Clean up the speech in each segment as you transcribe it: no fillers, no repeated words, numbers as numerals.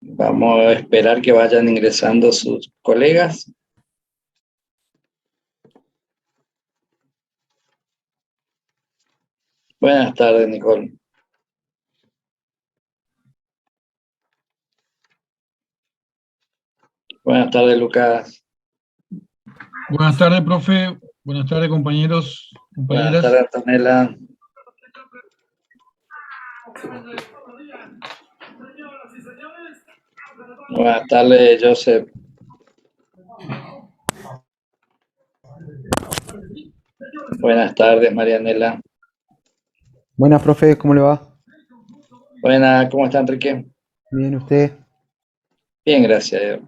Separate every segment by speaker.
Speaker 1: Vamos a esperar que vayan ingresando sus colegas. Buenas tardes, Nicole. Buenas tardes, Lucas.
Speaker 2: Buenas tardes, profe. Buenas tardes, compañeros,
Speaker 1: Buenas
Speaker 2: compañeras.
Speaker 1: tardes, Antonella. Buenas tardes, Joseph. Buenas tardes, Marianela.
Speaker 3: Buenas, profe, ¿cómo le va?
Speaker 1: Buenas, ¿cómo está, Enrique?
Speaker 3: Bien, ¿usted?
Speaker 1: Bien, gracias a Dios.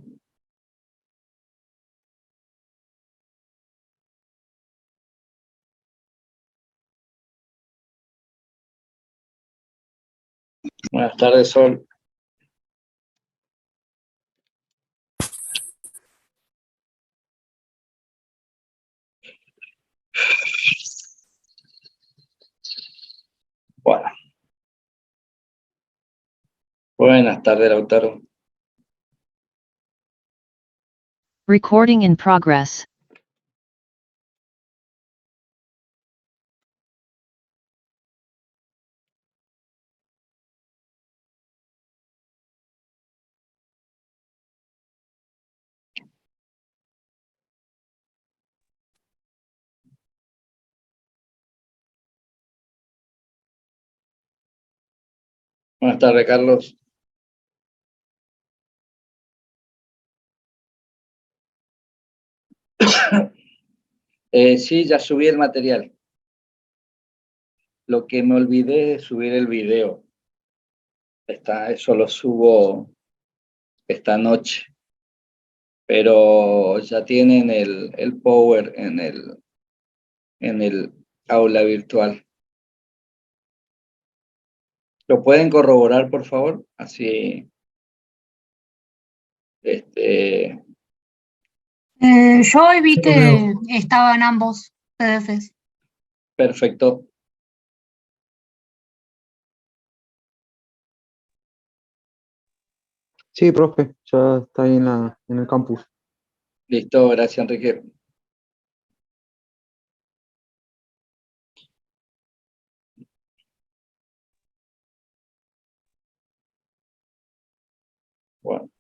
Speaker 1: Buenas tardes, Sol. Bueno. Buenas tardes, Lautaro.
Speaker 4: Recording in progress.
Speaker 1: Buenas tardes, Carlos. Sí, ya subí el material. Lo que me olvidé es subir el video. Eso lo subo esta noche. Pero ya tienen el Power en el aula virtual. ¿Lo pueden corroborar, por favor? Así,
Speaker 5: Yo hoy vi
Speaker 2: Lo
Speaker 5: que
Speaker 2: veo.
Speaker 5: estaban ambos PDFs.
Speaker 1: perfecto.
Speaker 3: Sí, profe, ya está ahí en el campus.
Speaker 1: Listo, gracias, Enrique. Bueno.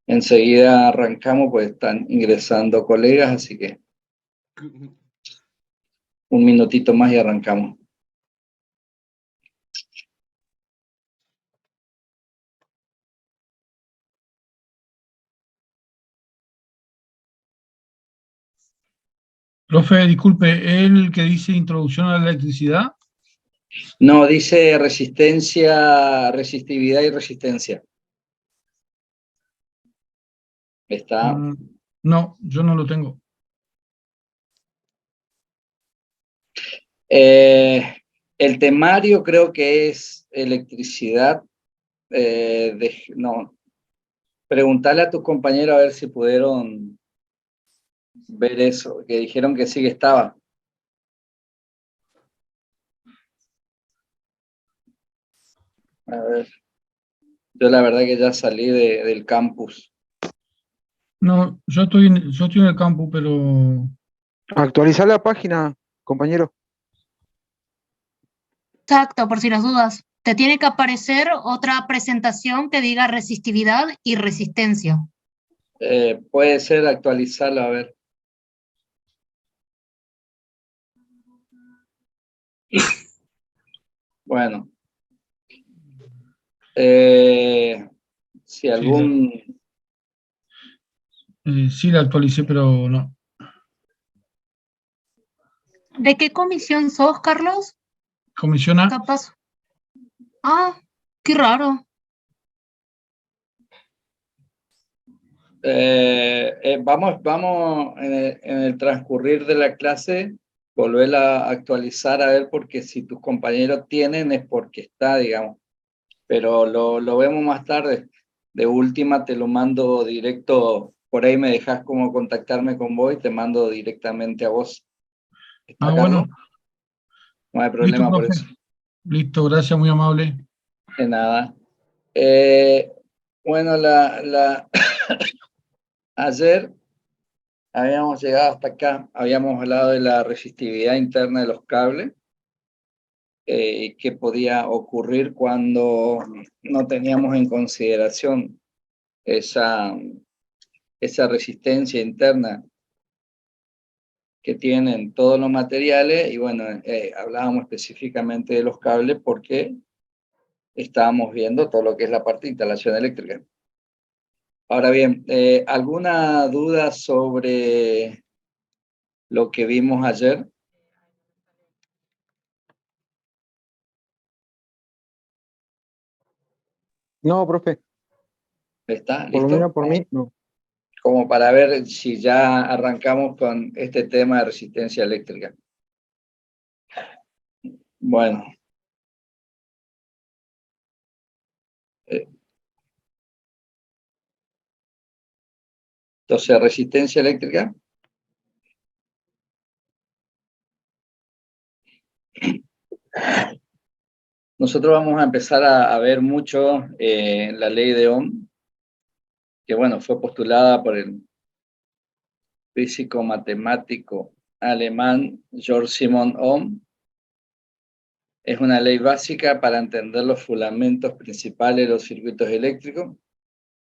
Speaker 1: Enseguida arrancamos, pues están ingresando colegas, así que un minutito más y arrancamos.
Speaker 2: Profe, disculpe, ¿el que dice introducción a la electricidad?
Speaker 1: No, dice resistencia, resistividad y resistencia. Está.
Speaker 2: No, yo no lo tengo.
Speaker 1: El temario creo que es electricidad. No. Preguntarle a tus compañeros a ver si pudieron ver eso, que dijeron que sí que estaba. A ver. Yo la verdad que ya salí del campus.
Speaker 2: No, yo estoy en el campus, pero
Speaker 3: Actualizar la página, compañero.
Speaker 5: Exacto, por si las dudas. Te tiene que aparecer otra presentación que diga resistividad y resistencia.
Speaker 1: Puede ser actualizarlo, a ver. Bueno. Si algún...
Speaker 2: sí la actualicé, pero no.
Speaker 5: ¿De qué comisión sos, Carlos?
Speaker 2: Comisión A.
Speaker 5: Capaz. Ah, qué raro.
Speaker 1: Vamos en el transcurrir de la clase, volver a actualizar a ver, porque si tus compañeros tienen es porque está, digamos. Pero lo vemos más tarde. De última te lo mando directo, por ahí me dejas como contactarme con vos y te mando directamente a vos. ¿Está,
Speaker 2: Ah,
Speaker 1: Carlos?
Speaker 2: bueno.
Speaker 1: No hay
Speaker 2: Listo,
Speaker 1: problema por
Speaker 2: profe.
Speaker 1: eso.
Speaker 2: Listo, gracias, muy amable.
Speaker 1: De nada. Bueno, ayer habíamos llegado hasta acá, habíamos hablado de la resistividad interna de los cables, y qué podía ocurrir cuando no teníamos en consideración esa resistencia interna que tienen todos los materiales, y bueno, hablábamos específicamente de los cables porque estábamos viendo todo lo que es la parte de instalación eléctrica. Ahora bien, ¿alguna duda sobre lo que vimos ayer?
Speaker 3: No, profe,
Speaker 1: ¿Está
Speaker 3: por lo
Speaker 1: listo?
Speaker 3: menos por mí, no.
Speaker 1: Como para ver si ya arrancamos con este tema de resistencia eléctrica. Bueno. Entonces, resistencia eléctrica. Nosotros vamos a empezar a ver mucho la ley de Ohm, que bueno, fue postulada por el físico matemático alemán Georg Simon Ohm. Es una ley básica para entender los fundamentos principales de los circuitos eléctricos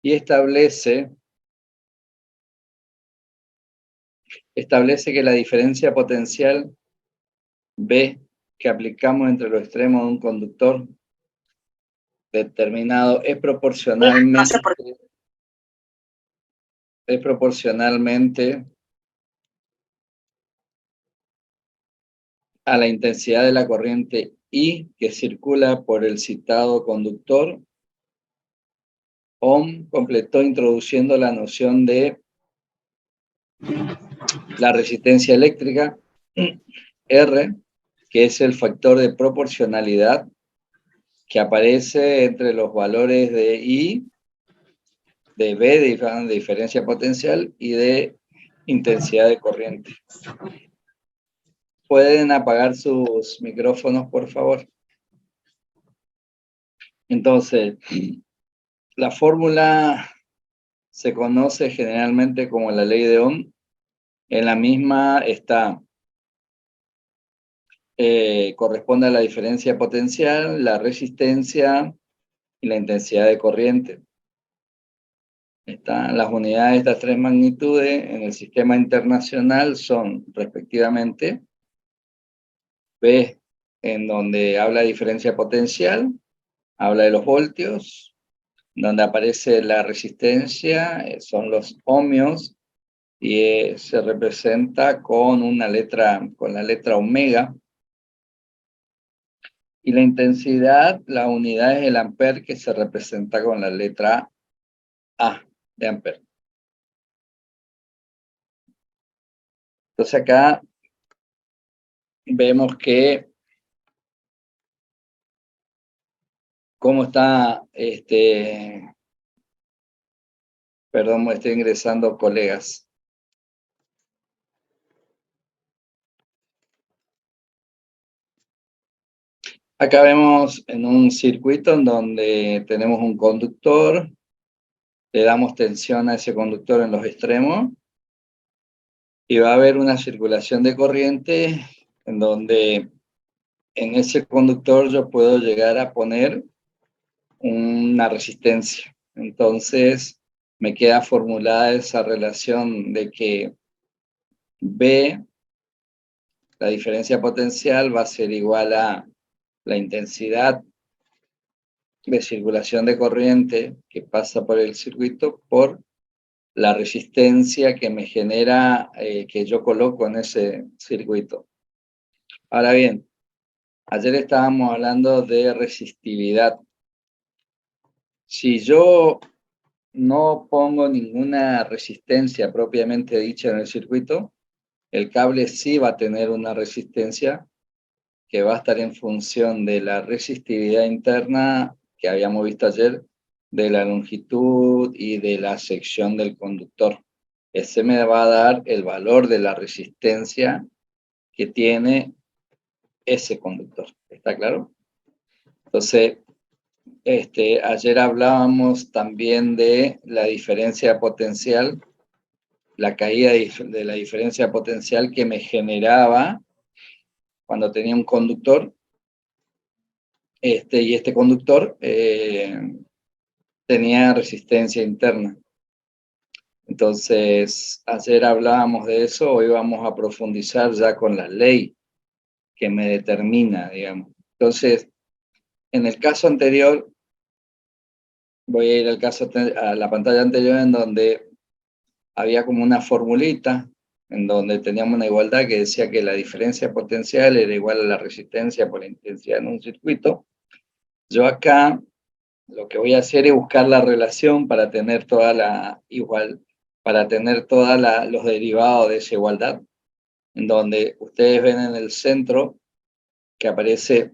Speaker 1: y establece que la diferencia potencial B que aplicamos entre los extremos de un conductor determinado es proporcionalmente a la intensidad de la corriente I que circula por el citado conductor. Ohm completó introduciendo la noción de la resistencia eléctrica, R, que es el factor de proporcionalidad que aparece entre los valores de I, de B, de diferencia potencial, y de intensidad de corriente. ¿Pueden apagar sus micrófonos, por favor? Entonces, la fórmula se conoce generalmente como la ley de Ohm. En la misma está, corresponde a la diferencia potencial, la resistencia y la intensidad de corriente. Las unidades de estas tres magnitudes en el sistema internacional son respectivamente B, en donde habla de diferencia potencial, habla de los voltios, donde aparece la resistencia, son los ohmios, y se representa con la letra omega. Y la intensidad, la unidad es el ampere, que se representa con la letra A de ampere. Entonces acá vemos que cómo está, perdón, me estoy ingresando colegas. Acá vemos en un circuito en donde tenemos un conductor, le damos tensión a ese conductor en los extremos, y va a haber una circulación de corriente en donde en ese conductor yo puedo llegar a poner una resistencia. Entonces me queda formulada esa relación de que B, la diferencia potencial, va a ser igual a la intensidad de circulación de corriente que pasa por el circuito por la resistencia que me genera, que yo coloco en ese circuito. Ahora bien, ayer estábamos hablando de resistividad. Si yo no pongo ninguna resistencia propiamente dicha en el circuito, el cable sí va a tener una resistencia que va a estar en función de la resistividad interna que habíamos visto ayer, de la longitud y de la sección del conductor. Ese me va a dar el valor de la resistencia que tiene ese conductor. ¿Está claro? Entonces, ayer hablábamos también de la diferencia potencial, la caída de la diferencia potencial que me generaba cuando tenía un conductor, y este conductor tenía resistencia interna. Entonces, ayer hablábamos de eso, hoy vamos a profundizar ya con la ley que me determina, digamos. Entonces, en el caso anterior, voy a ir a la pantalla anterior en donde había como una formulita, en donde teníamos una igualdad que decía que la diferencia potencial era igual a la resistencia por la intensidad en un circuito. Yo acá lo que voy a hacer es buscar la relación para tener toda la igual, para tener todos los derivados de esa igualdad, en donde ustedes ven en el centro que aparece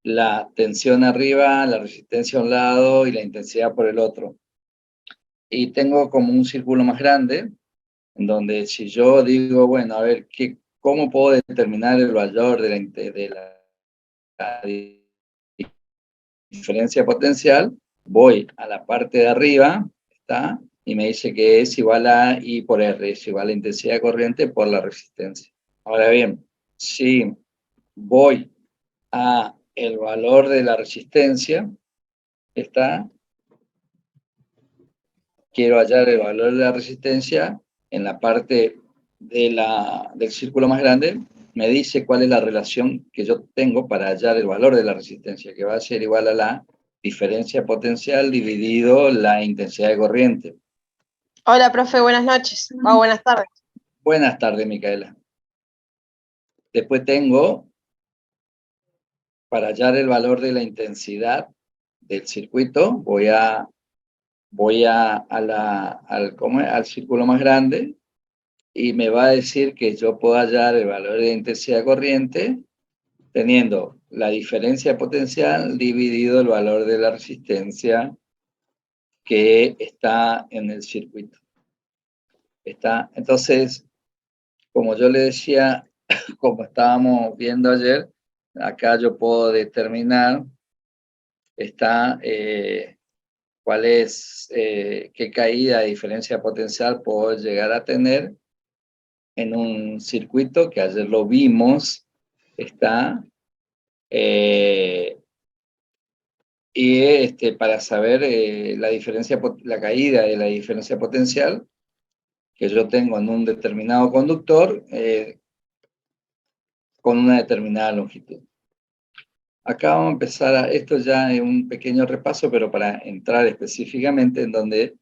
Speaker 1: la tensión arriba, la resistencia a un lado y la intensidad por el otro. Y tengo como un círculo más grande, en donde si yo digo, bueno, a ver, ¿cómo puedo determinar el valor de la diferencia potencial? Voy a la parte de arriba, ¿está? Y me dice que es igual a I por R, es igual a la intensidad de corriente por la resistencia. Ahora bien, si voy a el valor de la resistencia, ¿está? Quiero hallar el valor de la resistencia en la parte del círculo más grande, me dice cuál es la relación que yo tengo para hallar el valor de la resistencia, que va a ser igual a la diferencia potencial dividido la intensidad de corriente.
Speaker 6: Hola, profe, buenas noches. O buenas tardes.
Speaker 1: Buenas tardes, Micaela. Después tengo, para hallar el valor de la intensidad del circuito, voy al círculo más grande y me va a decir que yo puedo hallar el valor de intensidad corriente teniendo la diferencia potencial dividido el valor de la resistencia que está en el circuito. Entonces, como yo le decía, como estábamos viendo ayer, acá yo puedo determinar cuál es, qué caída de diferencia potencial puedo llegar a tener en un circuito que ayer lo vimos, y para saber la caída de la diferencia potencial que yo tengo en un determinado conductor con una determinada longitud. Acá vamos a empezar, esto ya es un pequeño repaso, pero para entrar específicamente en donde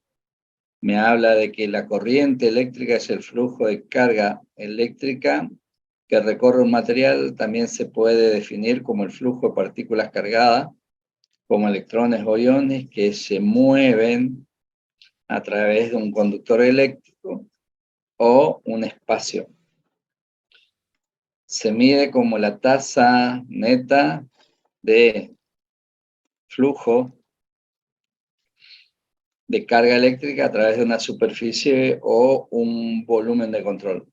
Speaker 1: me habla de que la corriente eléctrica es el flujo de carga eléctrica que recorre un material, también se puede definir como el flujo de partículas cargadas, como electrones o iones que se mueven a través de un conductor eléctrico o un espacio. Se mide como la tasa neta de flujo de carga eléctrica a través de una superficie o un volumen de control.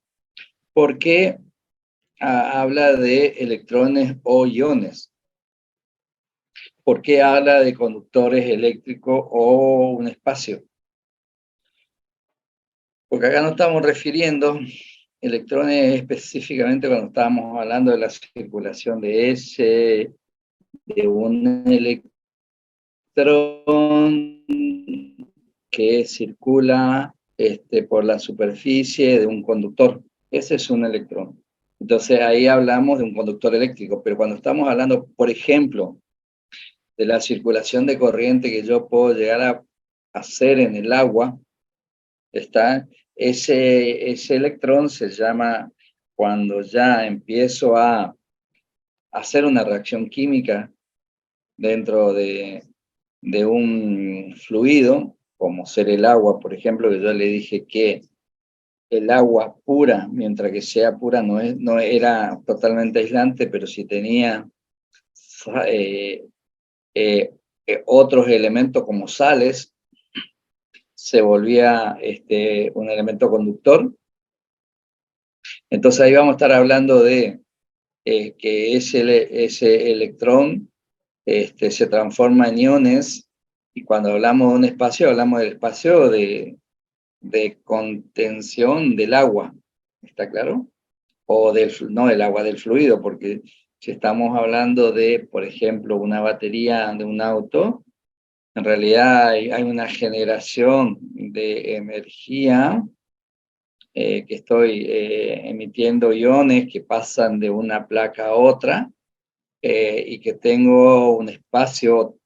Speaker 1: ¿Por qué habla de electrones o iones? ¿Por qué habla de conductores eléctricos o un espacio? Porque acá nos estamos refiriendo electrones específicamente cuando estábamos hablando de la circulación de de un electrón que circula por la superficie de un conductor. Ese es un electrón. Entonces ahí hablamos de un conductor eléctrico, pero cuando estamos hablando, por ejemplo, de la circulación de corriente que yo puedo llegar a hacer en el agua, ese electrón se llama, cuando ya empiezo a hacer una reacción química dentro de un fluido, como ser el agua, por ejemplo, que yo le dije que el agua pura, mientras que sea pura, no era totalmente aislante, pero si tenía otros elementos como sales, se volvía un elemento conductor. Entonces ahí vamos a estar hablando de que ese electrón se transforma en iones, y cuando hablamos de un espacio, hablamos del espacio de contención del agua, ¿está claro? O no del agua, del fluido, porque si estamos hablando de, por ejemplo, una batería de un auto, en realidad hay una generación de energía que estoy emitiendo iones que pasan de una placa a otra, y que tengo un espacio,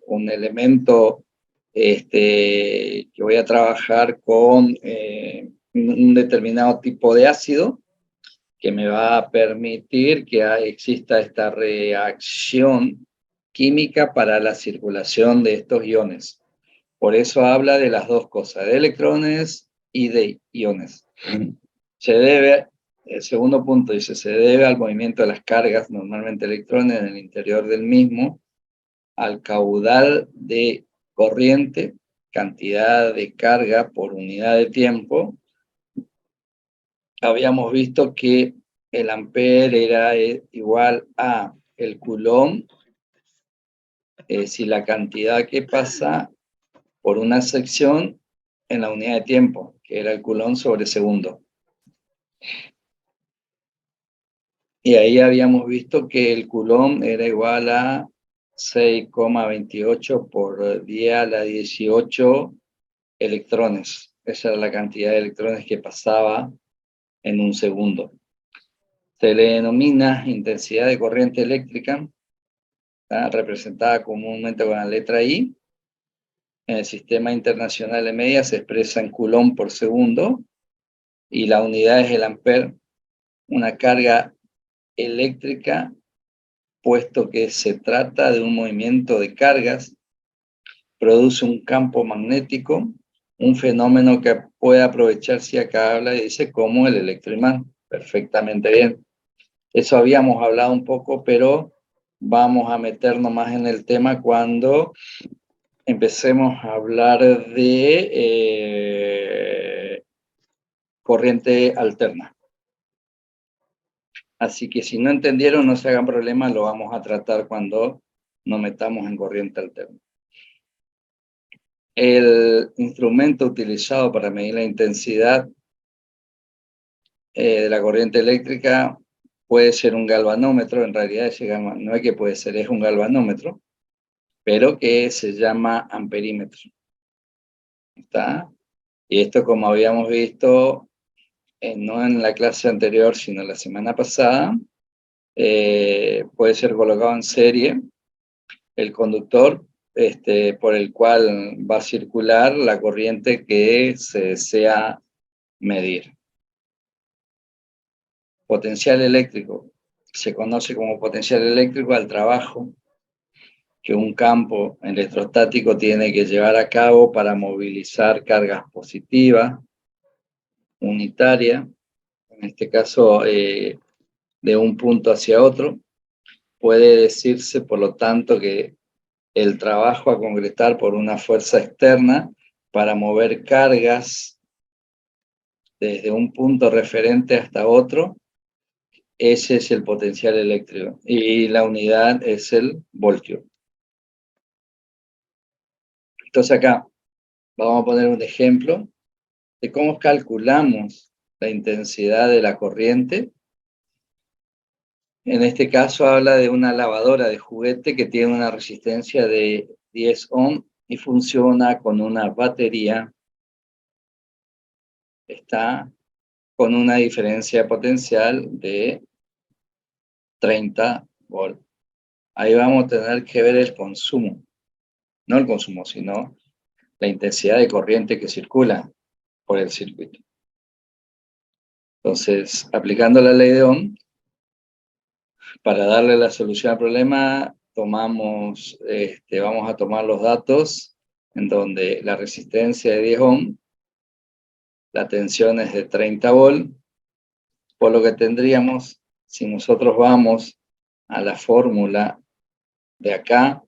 Speaker 1: un elemento que voy a trabajar con un determinado tipo de ácido que me va a permitir que exista esta reacción química para la circulación de estos iones. Por eso habla de las dos cosas, de electrones y de iones. Se debe, el segundo punto dice, se debe al movimiento de las cargas, normalmente electrones, en el interior del mismo, al caudal de corriente, cantidad de carga por unidad de tiempo. Habíamos visto que el ampere era igual a el coulomb, si la cantidad que pasa por una sección en la unidad de tiempo, que era el coulomb sobre segundo. Y ahí habíamos visto que el coulomb era igual a 6,28 por 10 a la 18 electrones. Esa era la cantidad de electrones que pasaba en un segundo. Se le denomina intensidad de corriente eléctrica, representada comúnmente con la letra I. En el sistema internacional de medidas se expresa en coulomb por segundo, y la unidad es el ampere, una carga eléctrica, puesto que se trata de un movimiento de cargas, produce un campo magnético, un fenómeno que puede aprovecharse, acá habla y dice, como el electroimán. Perfectamente bien. Eso habíamos hablado un poco, pero vamos a meternos más en el tema cuando empecemos a hablar de corriente alterna. Así que si no entendieron, no se hagan problema, lo vamos a tratar cuando nos metamos en corriente alterna. El instrumento utilizado para medir la intensidad de la corriente eléctrica puede ser un galvanómetro. En realidad no es que puede ser, es un galvanómetro, pero que se llama amperímetro. ¿Está? Y esto, como habíamos visto, no en la clase anterior, sino la semana pasada, puede ser colocado en serie el conductor por el cual va a circular la corriente que se desea medir. Potencial eléctrico. Se conoce como potencial eléctrico al trabajo que un campo electrostático tiene que llevar a cabo para movilizar cargas positivas, unitarias, en este caso de un punto hacia otro. Puede decirse, por lo tanto, que el trabajo a concretar por una fuerza externa para mover cargas desde un punto referente hasta otro, ese es el potencial eléctrico. Y la unidad es el voltio. Entonces acá vamos a poner un ejemplo de cómo calculamos la intensidad de la corriente. En este caso habla de una lavadora de juguete que tiene una resistencia de 10 ohms y funciona con una batería. Está con una diferencia potencial de 30 volts. Ahí vamos a tener que ver el consumo. No el consumo, sino la intensidad de corriente que circula por el circuito. Entonces, aplicando la ley de Ohm, para darle la solución al problema, vamos a tomar los datos en donde la resistencia es de 10 ohms, la tensión es de 30 volts, por lo que tendríamos, si nosotros vamos a la fórmula de acá,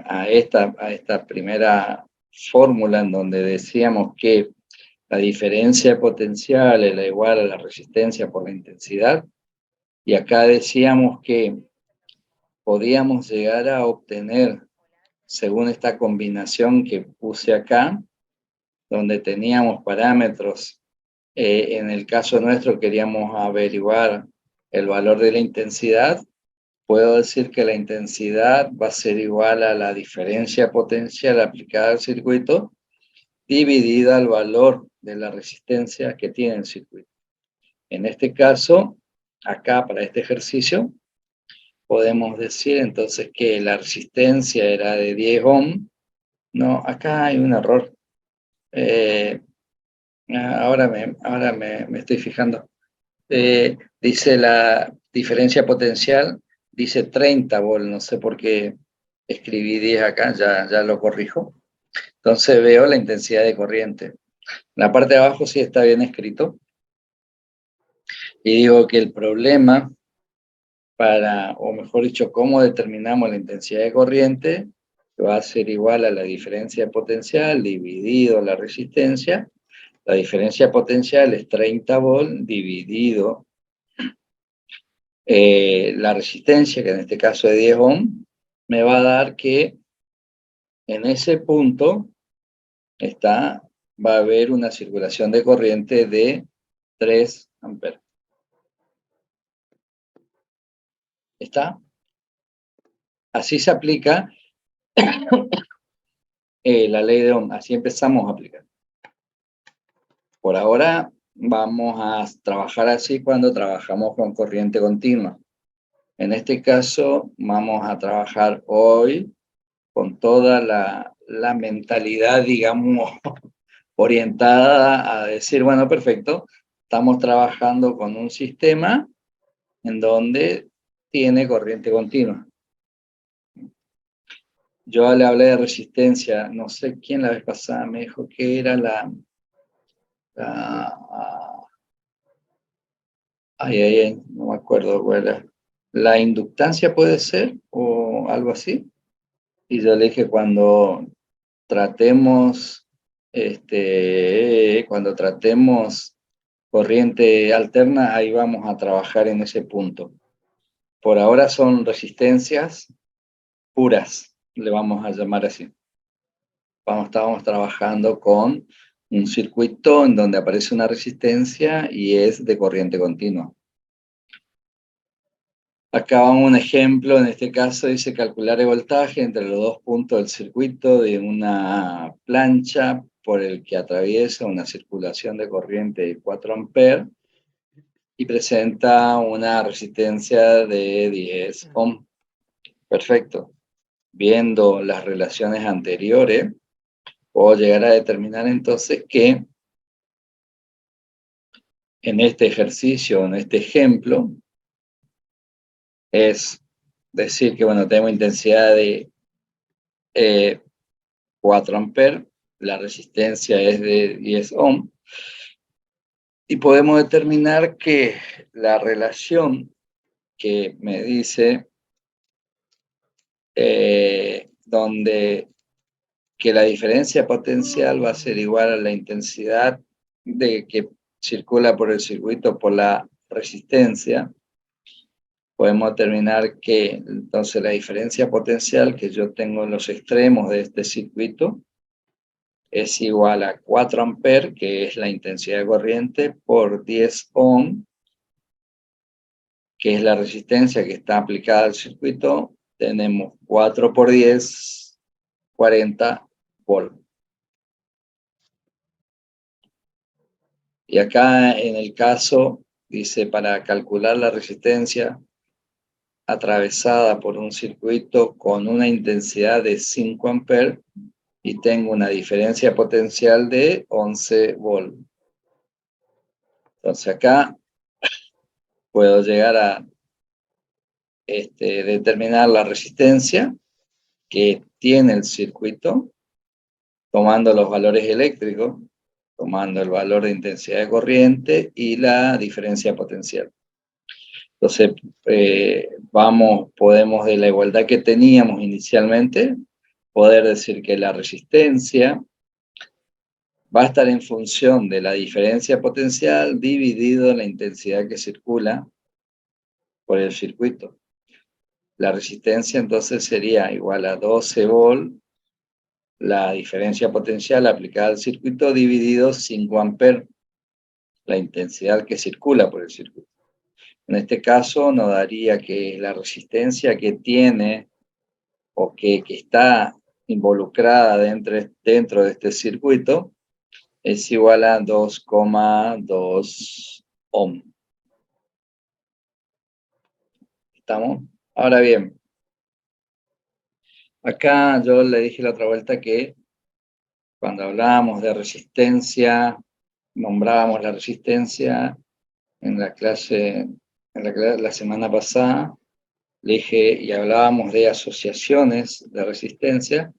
Speaker 1: a esta primera fórmula en donde decíamos que la diferencia de potencial es igual a la resistencia por la intensidad, Y acá decíamos que podíamos llegar a obtener, según esta combinación que puse acá, donde teníamos parámetros, en el caso nuestro queríamos averiguar el valor de la intensidad, puedo decir que la intensidad va a ser igual a la diferencia potencial aplicada al circuito, dividida al valor de la resistencia que tiene el circuito. En este caso, acá para este ejercicio, podemos decir entonces que la resistencia era de 10 ohm. No, acá hay un error. Ahora me estoy fijando. Dice la diferencia potencial, dice 30 volt, no sé por qué escribí 10 acá, ya lo corrijo. Entonces veo la intensidad de corriente. En la parte de abajo sí está bien escrito. Y digo que el problema o mejor dicho, cómo determinamos la intensidad de corriente, va a ser igual a la diferencia potencial dividido la resistencia. La diferencia potencial es 30 volt dividido la resistencia, que en este caso es 10 ohm, me va a dar que en ese punto va a haber una circulación de corriente de 3 amperes. ¿Está? Así se aplica la ley de Ohm, así empezamos a aplicar. Por ahora vamos a trabajar así cuando trabajamos con corriente continua. En este caso vamos a trabajar hoy con toda la mentalidad, digamos, orientada a decir, bueno, perfecto, estamos trabajando con un sistema en donde tiene corriente continua. Yo le hablé de resistencia, no sé quién la vez pasada me dijo que era no me acuerdo cuál era. La inductancia puede ser, o algo así. Y yo le dije, cuando tratemos corriente alterna, ahí vamos a trabajar en ese punto. Por ahora son resistencias puras, le vamos a llamar así. Estábamos trabajando con un circuito en donde aparece una resistencia y es de corriente continua. Acá vamos a un ejemplo, en este caso dice calcular el voltaje entre los dos puntos del circuito de una plancha por el que atraviesa una circulación de corriente de 4 amperes y presenta una resistencia de 10 ohm. Perfecto. Viendo las relaciones anteriores, puedo llegar a determinar entonces que en este ejercicio, en este ejemplo, es decir que, bueno, tenemos intensidad de 4 amperes, la resistencia es de 10 ohm, y podemos determinar que la relación que me dice donde que la diferencia potencial va a ser igual a la intensidad de que circula por el circuito por la resistencia, podemos determinar que entonces la diferencia potencial que yo tengo en los extremos de este circuito es igual a 4 amperes, que es la intensidad de corriente, por 10 ohm, que es la resistencia que está aplicada al circuito. Tenemos 4 por 10, 40 volt. Y acá en el caso, dice, para calcular la resistencia atravesada por un circuito con una intensidad de 5 amperes y tengo una diferencia potencial de 11 volt. Entonces acá puedo llegar a determinar la resistencia que tiene el circuito, tomando los valores eléctricos, tomando el valor de intensidad de corriente y la diferencia potencial. Entonces, podemos de la igualdad que teníamos inicialmente, poder decir que la resistencia va a estar en función de la diferencia potencial dividido la intensidad que circula por el circuito. La resistencia entonces sería igual a 12 volt, la diferencia potencial aplicada al circuito dividido 5 amperes, la intensidad que circula por el circuito. En este caso nos daría que la resistencia que tiene o que está involucrada dentro de este circuito es igual a 2,2 ohm. ¿Estamos? Ahora bien, acá yo le dije la otra vuelta que cuando hablábamos de resistencia, nombrábamos la resistencia en la clase, la semana pasada, le dije, y hablábamos de asociaciones de resistencia.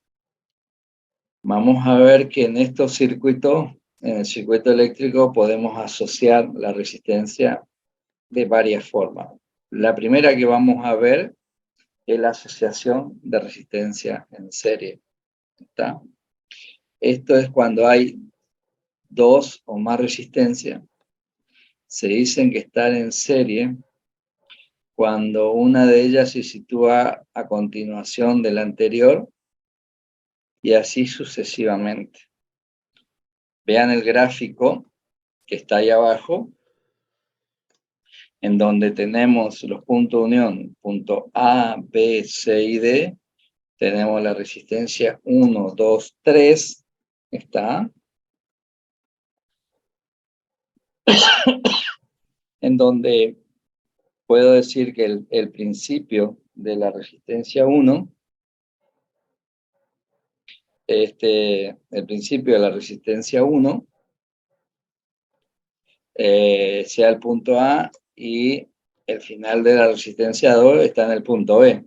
Speaker 1: Vamos a ver que en estos circuitos, en el circuito eléctrico, podemos asociar la resistencia de varias formas. La primera que vamos a ver es la asociación de resistencia en serie. ¿Está? Esto es cuando hay dos o más resistencias. Se dicen que están en serie cuando una de ellas se sitúa a continuación de la anterior y así sucesivamente. Vean el gráfico que está ahí abajo, en donde tenemos los puntos de unión, punto A, B, C y D. Tenemos la resistencia 1, 2, 3, está. En donde puedo decir que el principio de la resistencia 1, el principio de la resistencia 1, sea el punto A y el final de la resistencia 2 está en el punto B.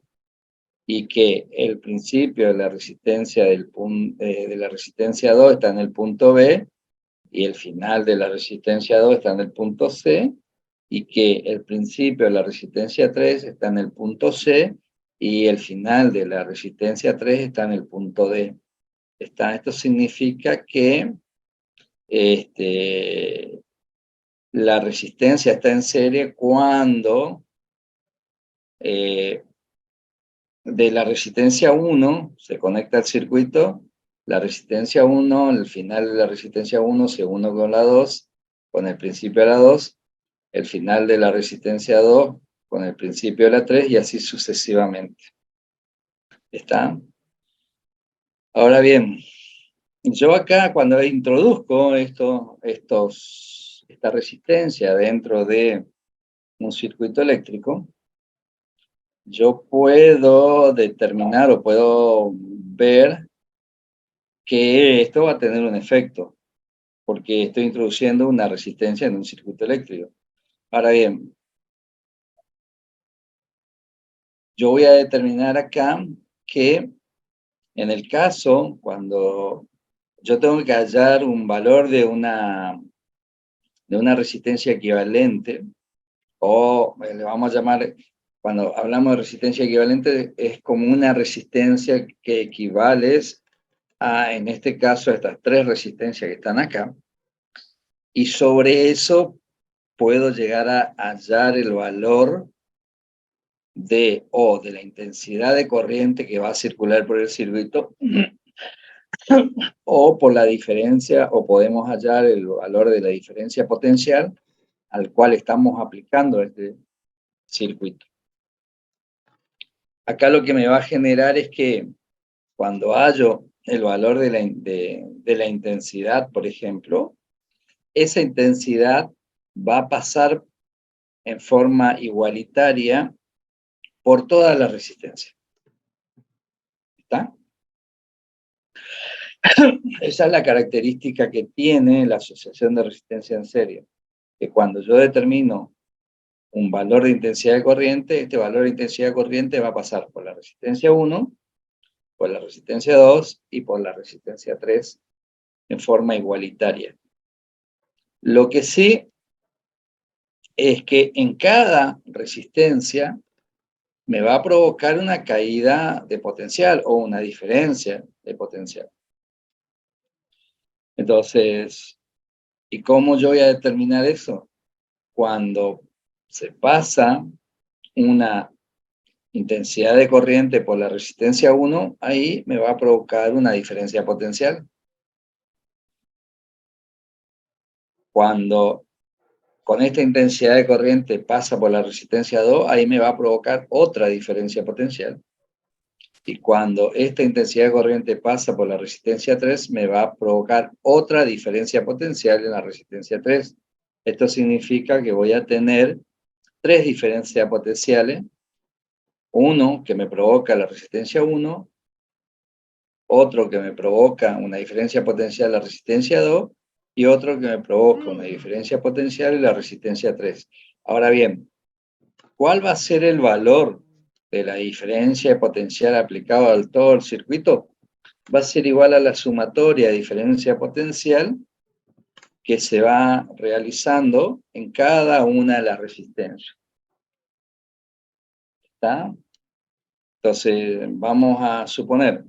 Speaker 1: Y que el principio de la resistencia de la resistencia 2 está en el punto B y el final de la resistencia 2 está en el punto C, y que el principio de la resistencia 3 está en el punto C y el final de la resistencia 3 está en el punto D. Esto significa que la resistencia está en serie cuando de la resistencia 1 se conecta al circuito, la resistencia 1, el final de la resistencia 1 se une con la 2, con el principio de la 2, el final de la resistencia 2 con el principio de la 3 y así sucesivamente. ¿Está? Ahora bien, yo acá cuando introduzco esta resistencia dentro de un circuito eléctrico, yo puedo determinar o puedo ver que esto va a tener un efecto, porque estoy introduciendo una resistencia en un circuito eléctrico. Ahora bien, yo voy a determinar acá que en el caso, cuando yo tengo que hallar un valor de una resistencia equivalente, o le vamos a llamar, cuando hablamos de resistencia equivalente, es como una resistencia que equivale a, en este caso, a estas tres resistencias que están acá, y sobre eso puedo llegar a hallar el valor de la intensidad de corriente que va a circular por el circuito, o por la diferencia, o podemos hallar el valor de la diferencia potencial al cual estamos aplicando este circuito. Acá lo que me va a generar es que cuando hallo el valor de la intensidad, por ejemplo, esa intensidad va a pasar en forma igualitaria por toda la resistencia. ¿Está? Esa es la característica que tiene la asociación de resistencia en serie, que cuando yo determino un valor de intensidad de corriente, este valor de intensidad de corriente va a pasar por la resistencia 1, por la resistencia 2 y por la resistencia 3 en forma igualitaria. Lo que sí es que en cada resistencia me va a provocar una caída de potencial o una diferencia de potencial. Entonces, ¿y cómo yo voy a determinar eso? Cuando se pasa una intensidad de corriente por la resistencia 1, ahí me va a provocar una diferencia potencial. Cuando con esta intensidad de corriente pasa por la resistencia 2, ahí me va a provocar otra diferencia potencial. Y cuando esta intensidad de corriente pasa por la resistencia 3, me va a provocar otra diferencia potencial en la resistencia 3. Esto significa que voy a tener 3 diferencias potenciales. Uno que me provoca la resistencia 1, otro que me provoca una diferencia potencial en la resistencia 2, y otro que me provoca una diferencia potencial en la resistencia 3. Ahora bien, ¿cuál va a ser el valor de la diferencia de potencial aplicado al todo el circuito? Va a ser igual a la sumatoria de diferencia potencial que se va realizando en cada una de las resistencias. ¿Está? Entonces, vamos a suponer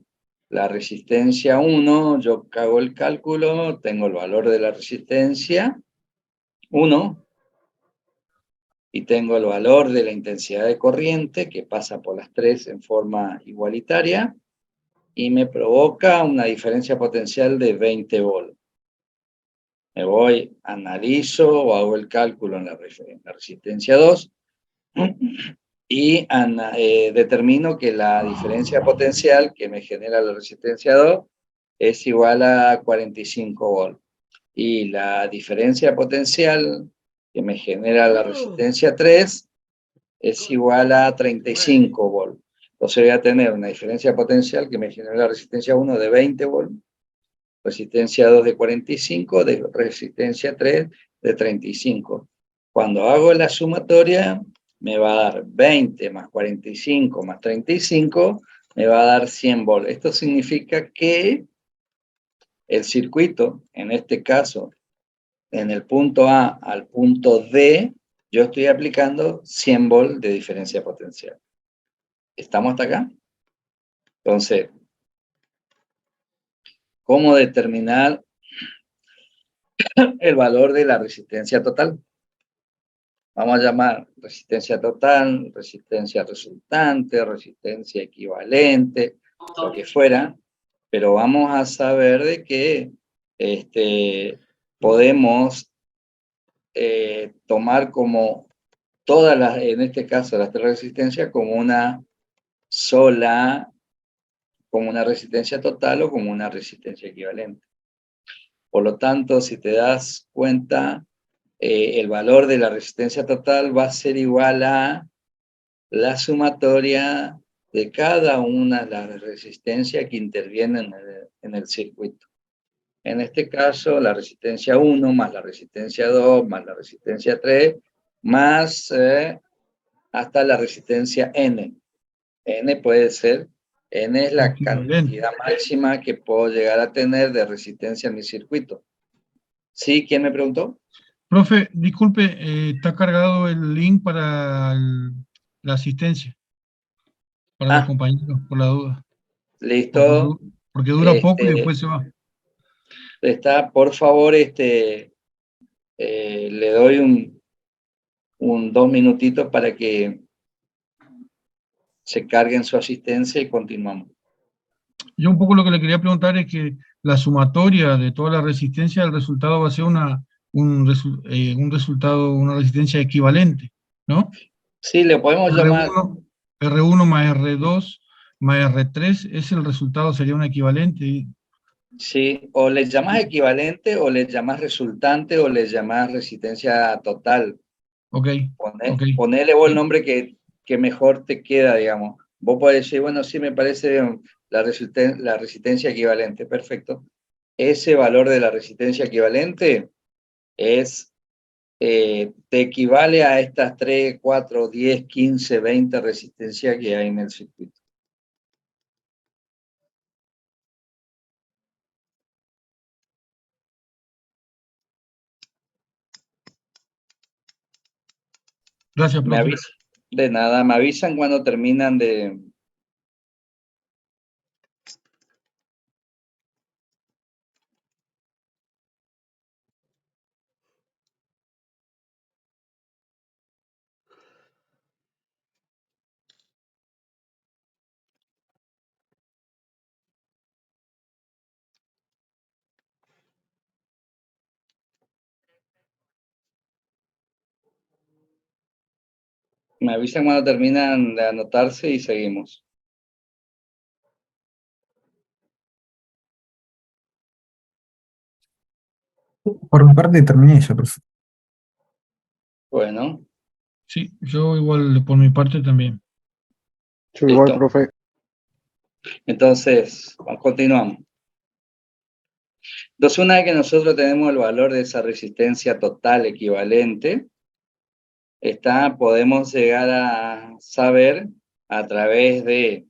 Speaker 1: la resistencia 1, yo hago el cálculo, tengo el valor de la resistencia 1 y tengo el valor de la intensidad de corriente que pasa por las 3 en forma igualitaria y me provoca una diferencia potencial de 20 volts. Me voy, analizo o hago el cálculo en la resistencia 2 y determino que la diferencia potencial que me genera la resistencia 2 es igual a 45 volts. Y la diferencia potencial que me genera la resistencia 3 es igual a 35 volts. Entonces voy a tener una diferencia potencial que me genera la resistencia 1 de 20 volts, resistencia 2 de 45, de resistencia 3 de 35. Cuando hago la sumatoria, me va a dar 20 más 45 más 35, me va a dar 100 volts. Esto significa que el circuito, en este caso, en el punto A al punto D, yo estoy aplicando 100 volts de diferencia potencial. ¿Estamos hasta acá? Entonces, ¿cómo determinar el valor de la resistencia total? Vamos a llamar resistencia total, resistencia resultante, resistencia equivalente, lo que fuera, pero vamos a saber de que podemos tomar como todas las, en este caso las 3 resistencias, como una sola, como una resistencia total o como una resistencia equivalente. Por lo tanto, si te das cuenta, el valor de la resistencia total va a ser igual a la sumatoria de cada una de las resistencias que intervienen en el circuito. En este caso, la resistencia 1 más la resistencia 2 más la resistencia 3 más hasta la resistencia N. N puede ser, N es la
Speaker 2: Equivalente.
Speaker 1: cantidad máxima que puedo llegar a tener de resistencia en mi circuito. ¿Sí? ¿Quién me preguntó?
Speaker 2: Profe, disculpe, está cargado el link para la asistencia, para los compañeros, por la duda.
Speaker 1: Listo.
Speaker 2: Porque dura poco y después se va.
Speaker 1: Está, por favor, le doy un 2 minutitos para que se carguen su asistencia y continuamos.
Speaker 2: Yo un poco lo que le quería preguntar es que la sumatoria de toda la resistencia, el resultado va a ser un resultado, una resistencia equivalente, ¿no?
Speaker 1: Sí, le podemos llamar,
Speaker 2: R1 más R2 más R3, ese el resultado sería un equivalente.
Speaker 1: sí, o le llamas equivalente, o le llamas resultante, o le llamas resistencia total.
Speaker 2: Ok, ok.
Speaker 1: Ponele vos el nombre que mejor te queda, digamos. Vos podés decir, bueno, sí, me parece la resistencia equivalente, perfecto. Ese valor de la resistencia equivalente es, te equivale a estas 3, 4, 10, 15, 20 resistencias que hay en el circuito.
Speaker 2: Gracias,
Speaker 1: Me
Speaker 2: profe.
Speaker 1: avisan, de nada, me avisan cuando terminan de... Me avisan cuando terminan de anotarse y seguimos.
Speaker 7: Por mi parte terminé ya, profe.
Speaker 1: Bueno,
Speaker 2: Sí, yo igual por mi parte también.
Speaker 3: Yo igual,
Speaker 1: listo.
Speaker 3: profe.
Speaker 1: Entonces, continuamos. Entonces, una vez que nosotros tenemos el valor de esa resistencia total equivalente, podemos llegar a saber a través de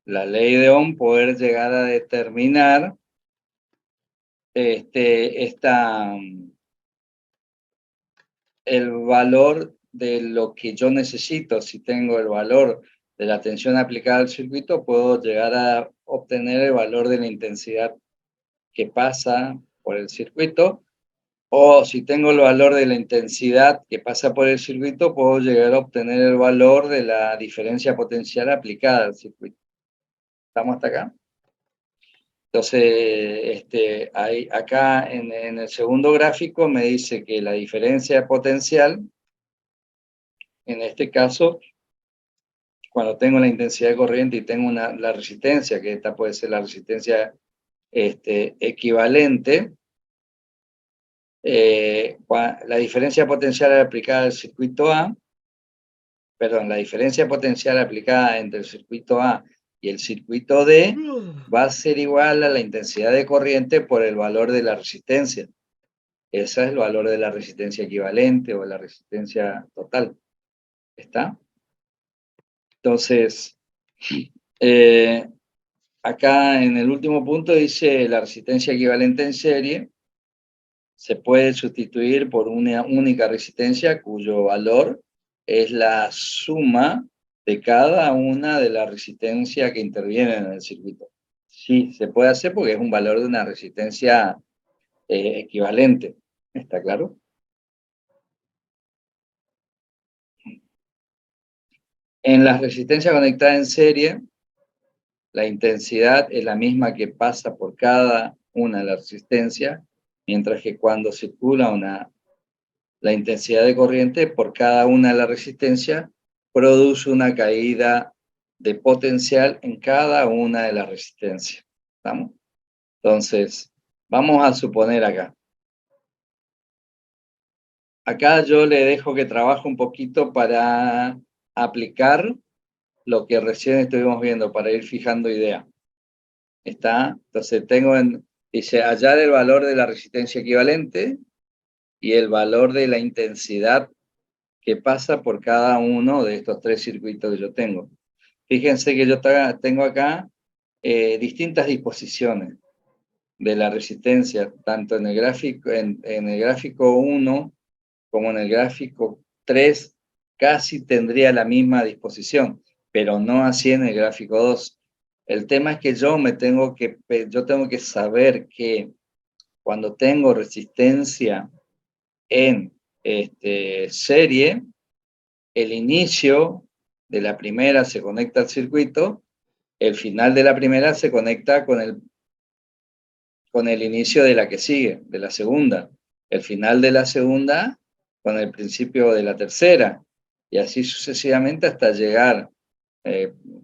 Speaker 1: la ley de Ohm, poder llegar a determinar el valor de lo que yo necesito. Si tengo el valor de la tensión aplicada al circuito, puedo llegar a obtener el valor de la intensidad que pasa por el circuito. O si tengo el valor de la intensidad que pasa por el circuito, puedo llegar a obtener el valor de la diferencia potencial aplicada al circuito. ¿Estamos hasta acá? Entonces, acá en el segundo gráfico me dice que la diferencia potencial, en este caso, cuando tengo la intensidad de corriente y tengo la resistencia, que esta puede ser la resistencia equivalente, la diferencia potencial aplicada al circuito A, perdón, la diferencia potencial aplicada entre el circuito A y el circuito D va a ser igual a la intensidad de corriente por el valor de la resistencia. Ese es el valor de la resistencia equivalente o la resistencia total. ¿Está? Entonces, acá en el último punto dice la resistencia equivalente en serie se puede sustituir por una única resistencia cuyo valor es la suma de cada una de las resistencias que intervienen en el circuito. Sí, se puede hacer porque es un valor de una resistencia equivalente. ¿Está claro? En las resistencias conectadas en serie, la intensidad es la misma que pasa por cada una de las resistencias, mientras que cuando circula la intensidad de corriente por cada una de las resistencias produce una caída de potencial en cada una de las resistencias. ¿Estamos? Entonces, vamos a suponer acá. Acá yo le dejo que trabaje un poquito para aplicar lo que recién estuvimos viendo, para ir fijando ideas. ¿Está? Entonces dice, hallar el valor de la resistencia equivalente y el valor de la intensidad que pasa por cada uno de estos tres circuitos que yo tengo. Fíjense que yo tengo acá distintas disposiciones de la resistencia, tanto en el gráfico 1 como en el gráfico 3, casi tendría la misma disposición, pero no así en el gráfico 2. El tema es que yo tengo que saber que cuando tengo resistencia en serie, el inicio de la primera se conecta al circuito, el final de la primera se conecta con el inicio de la que sigue, de la segunda, el final de la segunda con el principio de la tercera, y así sucesivamente hasta llegar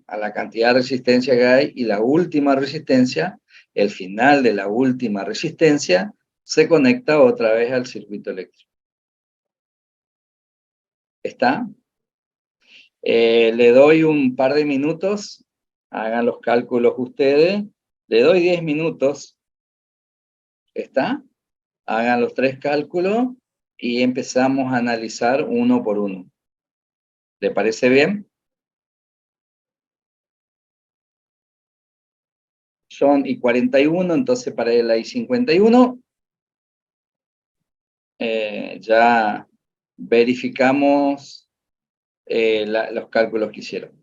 Speaker 1: a la cantidad de resistencia que hay, y la última resistencia, el final de la última resistencia, se conecta otra vez al circuito eléctrico. ¿Está? Le doy un par de minutos, hagan los cálculos ustedes, le doy 10 minutos, ¿está? Hagan los 3 cálculos y empezamos a analizar uno por uno. ¿Le parece bien? Son y 41, entonces para la y 51 ya verificamos los cálculos que hicieron.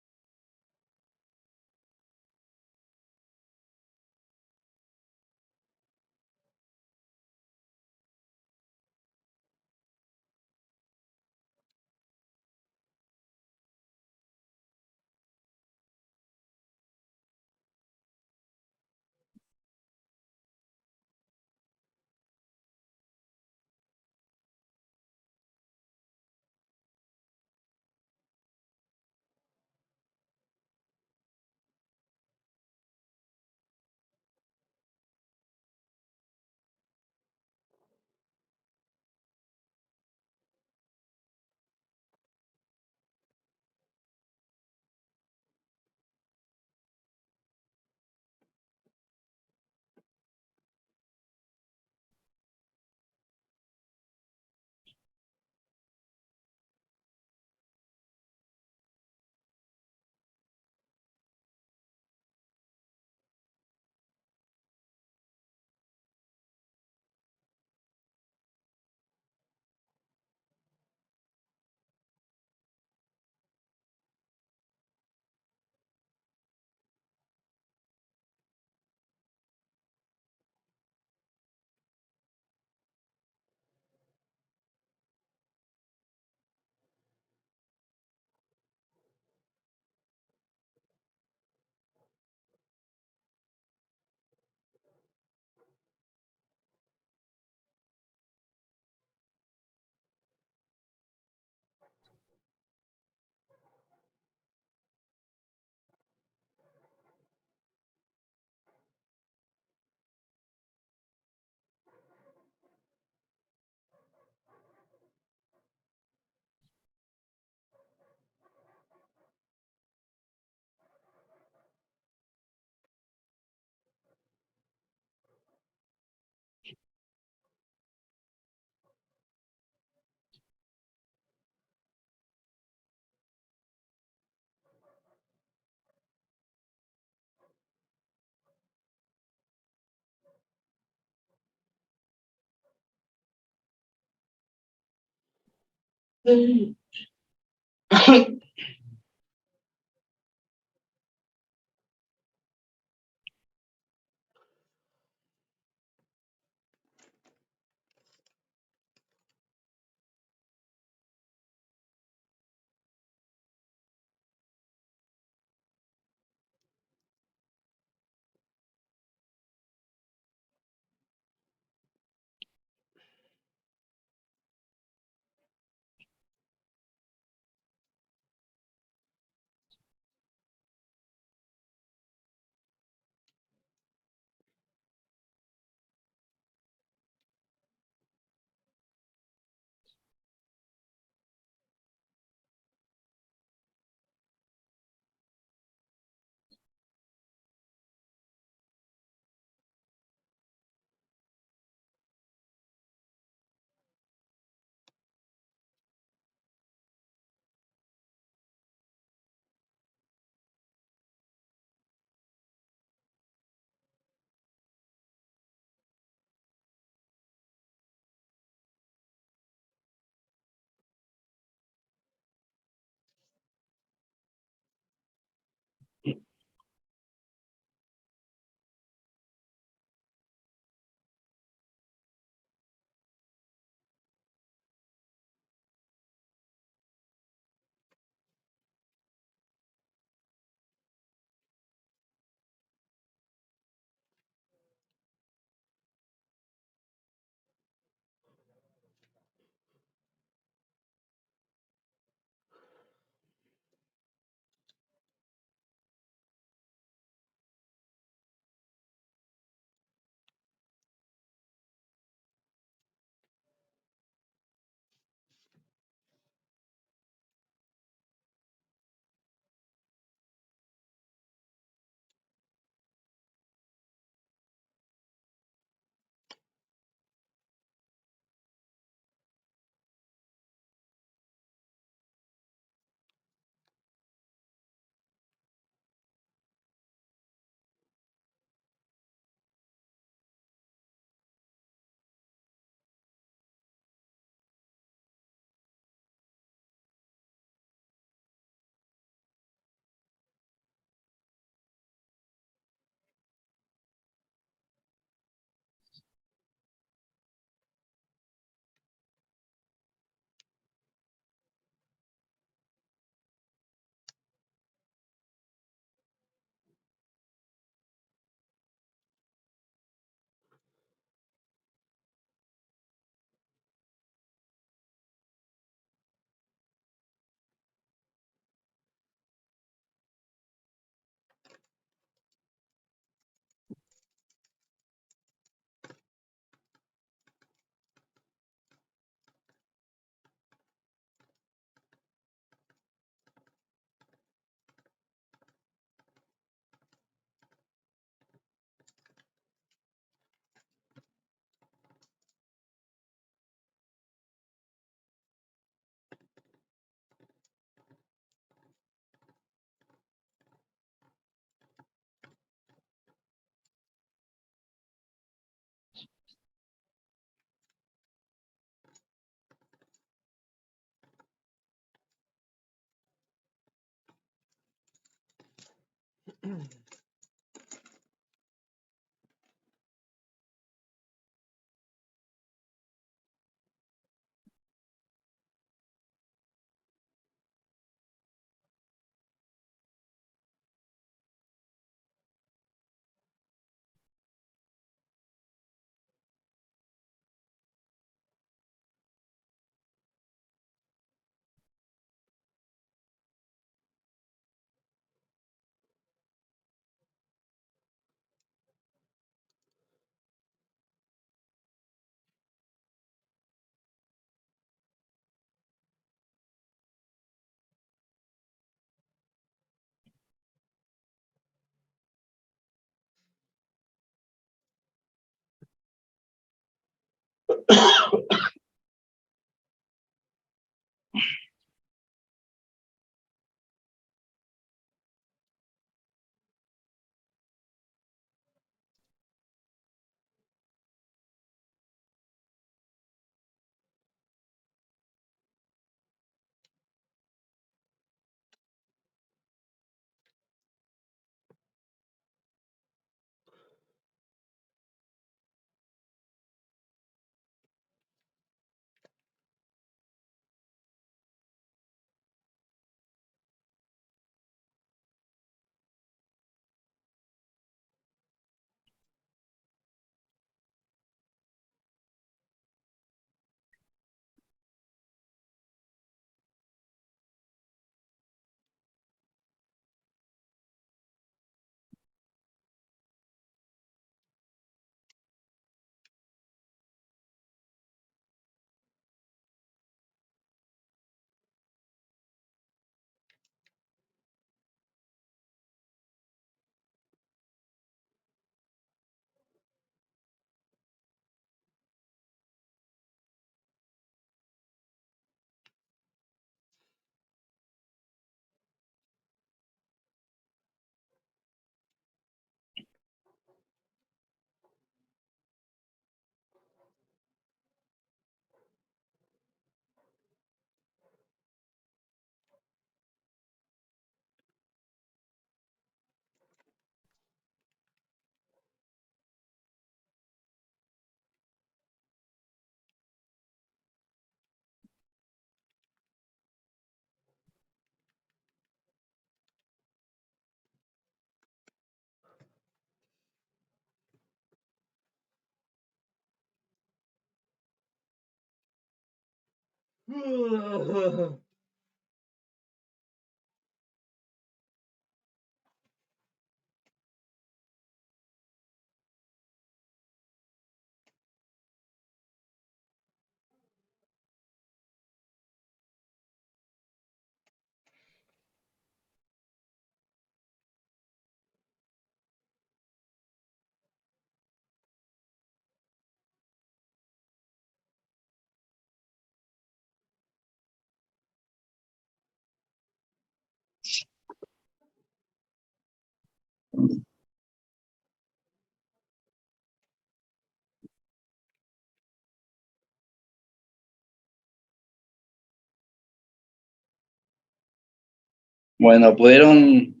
Speaker 1: Bueno, ¿pudieron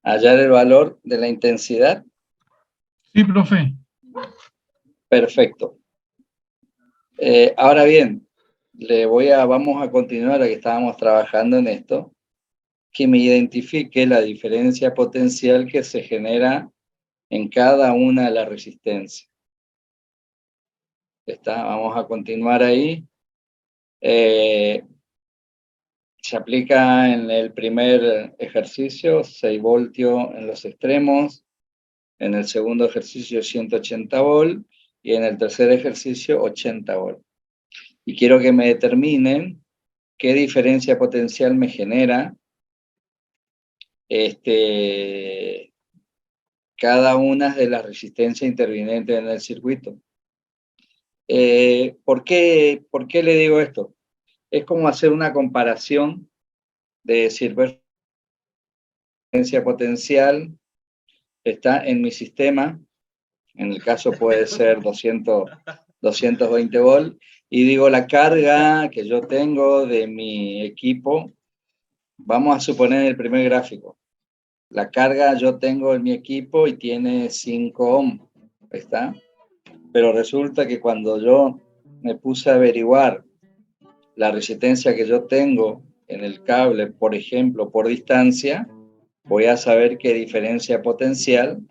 Speaker 1: hallar el valor de la intensidad?
Speaker 2: Sí, profe.
Speaker 1: Perfecto. Ahora bien, vamos a continuar, a que estábamos trabajando en esto, que me identifique la diferencia potencial que se genera en cada una de las resistencias. ¿Está? Vamos a continuar ahí. Se aplica en el primer ejercicio 6 voltios en los extremos, en el segundo ejercicio 180 volt y en el tercer ejercicio 80 volt. Y quiero que me determinen qué diferencia potencial me genera cada una de las resistencias intervinientes en el circuito. ¿Por qué le digo esto? Es como hacer una comparación de decir, diferencia potencial está en mi sistema, en el caso puede ser 220 volt, y digo la carga que yo tengo de mi equipo, vamos a suponer el primer gráfico, la carga yo tengo en mi equipo y tiene 5 ohms, ¿está? Pero resulta que cuando yo me puse a averiguar la resistencia que yo tengo en el cable, por ejemplo, por distancia, voy a saber qué diferencia potencial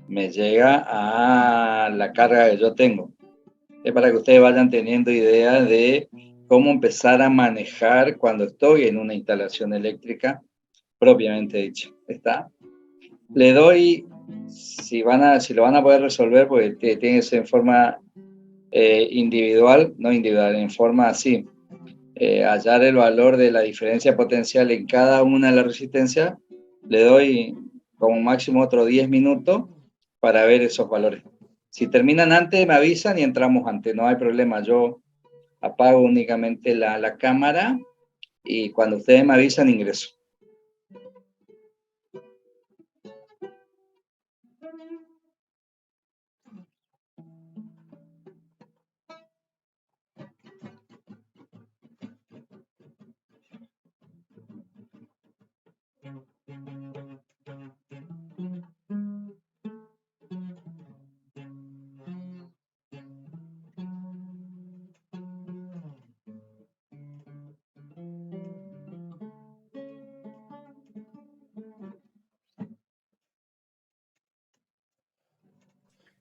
Speaker 1: me llega a la carga que yo tengo. Es para que ustedes vayan teniendo idea de cómo empezar a manejar cuando estoy en una instalación eléctrica propiamente dicha. ¿Está? Le doy, si lo van a poder resolver, porque tiene que ser en forma individual, no individual, en forma así, hallar el valor de la diferencia potencial en cada una de las resistencias, le doy como máximo otros 10 minutos para ver esos valores. Si terminan antes, me avisan y entramos antes, no hay problema. Yo apago únicamente la cámara y cuando ustedes me avisan, ingreso.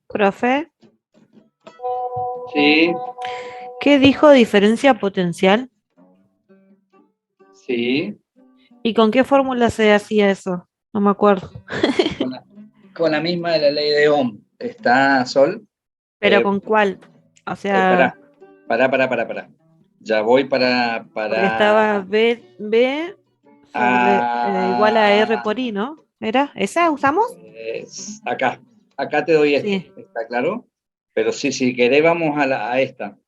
Speaker 8: Profe,
Speaker 1: Sí,
Speaker 8: ¿qué dijo diferencia potencial?
Speaker 1: sí,
Speaker 8: ¿Y con qué fórmula se hacía eso? No me acuerdo.
Speaker 1: con la misma de la ley de Ohm. ¿Está, Sol?
Speaker 8: ¿Pero con cuál? O sea,
Speaker 1: Pará. Ya voy
Speaker 8: porque estaba B sobre igual a R por I, ¿no? ¿Era? ¿Esa usamos?
Speaker 1: Acá te doy esto,
Speaker 8: Sí.
Speaker 1: ¿está claro? Pero sí, si querés vamos a esta.
Speaker 8: A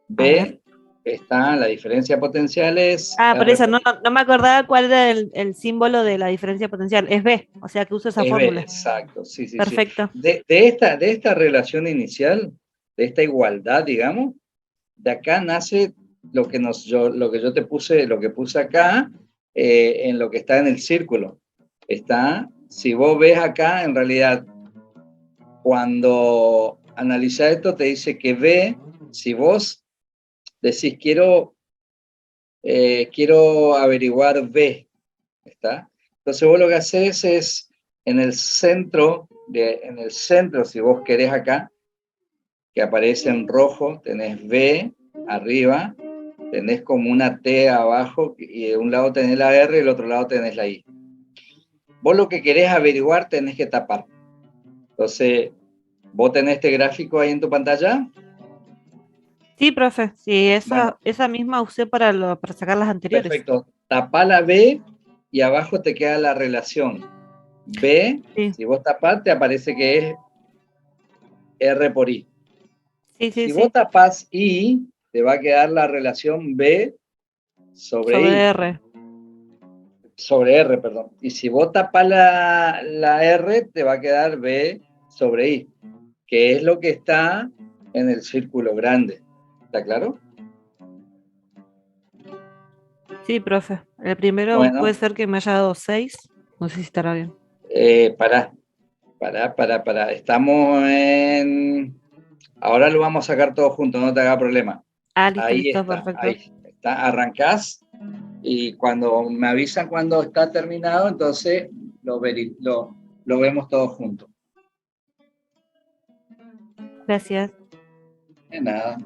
Speaker 8: ver.
Speaker 1: B, está, la diferencia potencial es
Speaker 8: Ah, por
Speaker 1: R
Speaker 8: eso,
Speaker 1: por
Speaker 8: no me acordaba cuál era el símbolo de la diferencia potencial. Es B, o sea que uso esa
Speaker 1: es B,
Speaker 8: fórmula.
Speaker 1: exacto, sí.
Speaker 8: Perfecto.
Speaker 1: De esta relación inicial, de esta igualdad, digamos, de acá nace lo que yo te puse, lo que puse acá, en lo que está en el círculo. Está, si vos ves acá, en realidad, cuando analiza esto, te dice que B, si vos decís quiero averiguar B, ¿está? Entonces vos lo que haces es en el centro, si vos querés acá, que aparece en rojo, tenés B, arriba, tenés como una T abajo, y de un lado tenés la R y del otro lado tenés la I. Vos lo que querés averiguar tenés que tapar. Entonces, ¿vos tenés este gráfico ahí en tu pantalla?
Speaker 8: Sí, profe, sí,
Speaker 1: Bueno.
Speaker 8: esa misma usé para sacar las anteriores.
Speaker 1: Perfecto. Tapá la B y abajo te queda la relación. B,
Speaker 8: Sí.
Speaker 1: si vos tapás, te aparece que es R por I.
Speaker 8: Sí, sí,
Speaker 1: Si
Speaker 8: sí.
Speaker 1: vos tapás I, te va a quedar la relación B sobre I.
Speaker 8: R.
Speaker 1: Sobre R, perdón. Y si vos tapás la R, te va a quedar B sobre I, que es lo que está en el círculo grande. ¿Está claro?
Speaker 8: Sí, profe. El primero
Speaker 1: Bueno.
Speaker 8: puede ser que me haya dado 6. No sé si estará bien.
Speaker 1: Pará. Estamos en... Ahora lo vamos a sacar todo junto, no te haga problema.
Speaker 8: Listo,
Speaker 1: Ahí
Speaker 8: listo,
Speaker 1: está,
Speaker 8: perfecto.
Speaker 1: ahí está. Arrancás y cuando me avisan cuando está terminado, entonces lo vemos todos juntos.
Speaker 8: Gracias.
Speaker 1: De nada.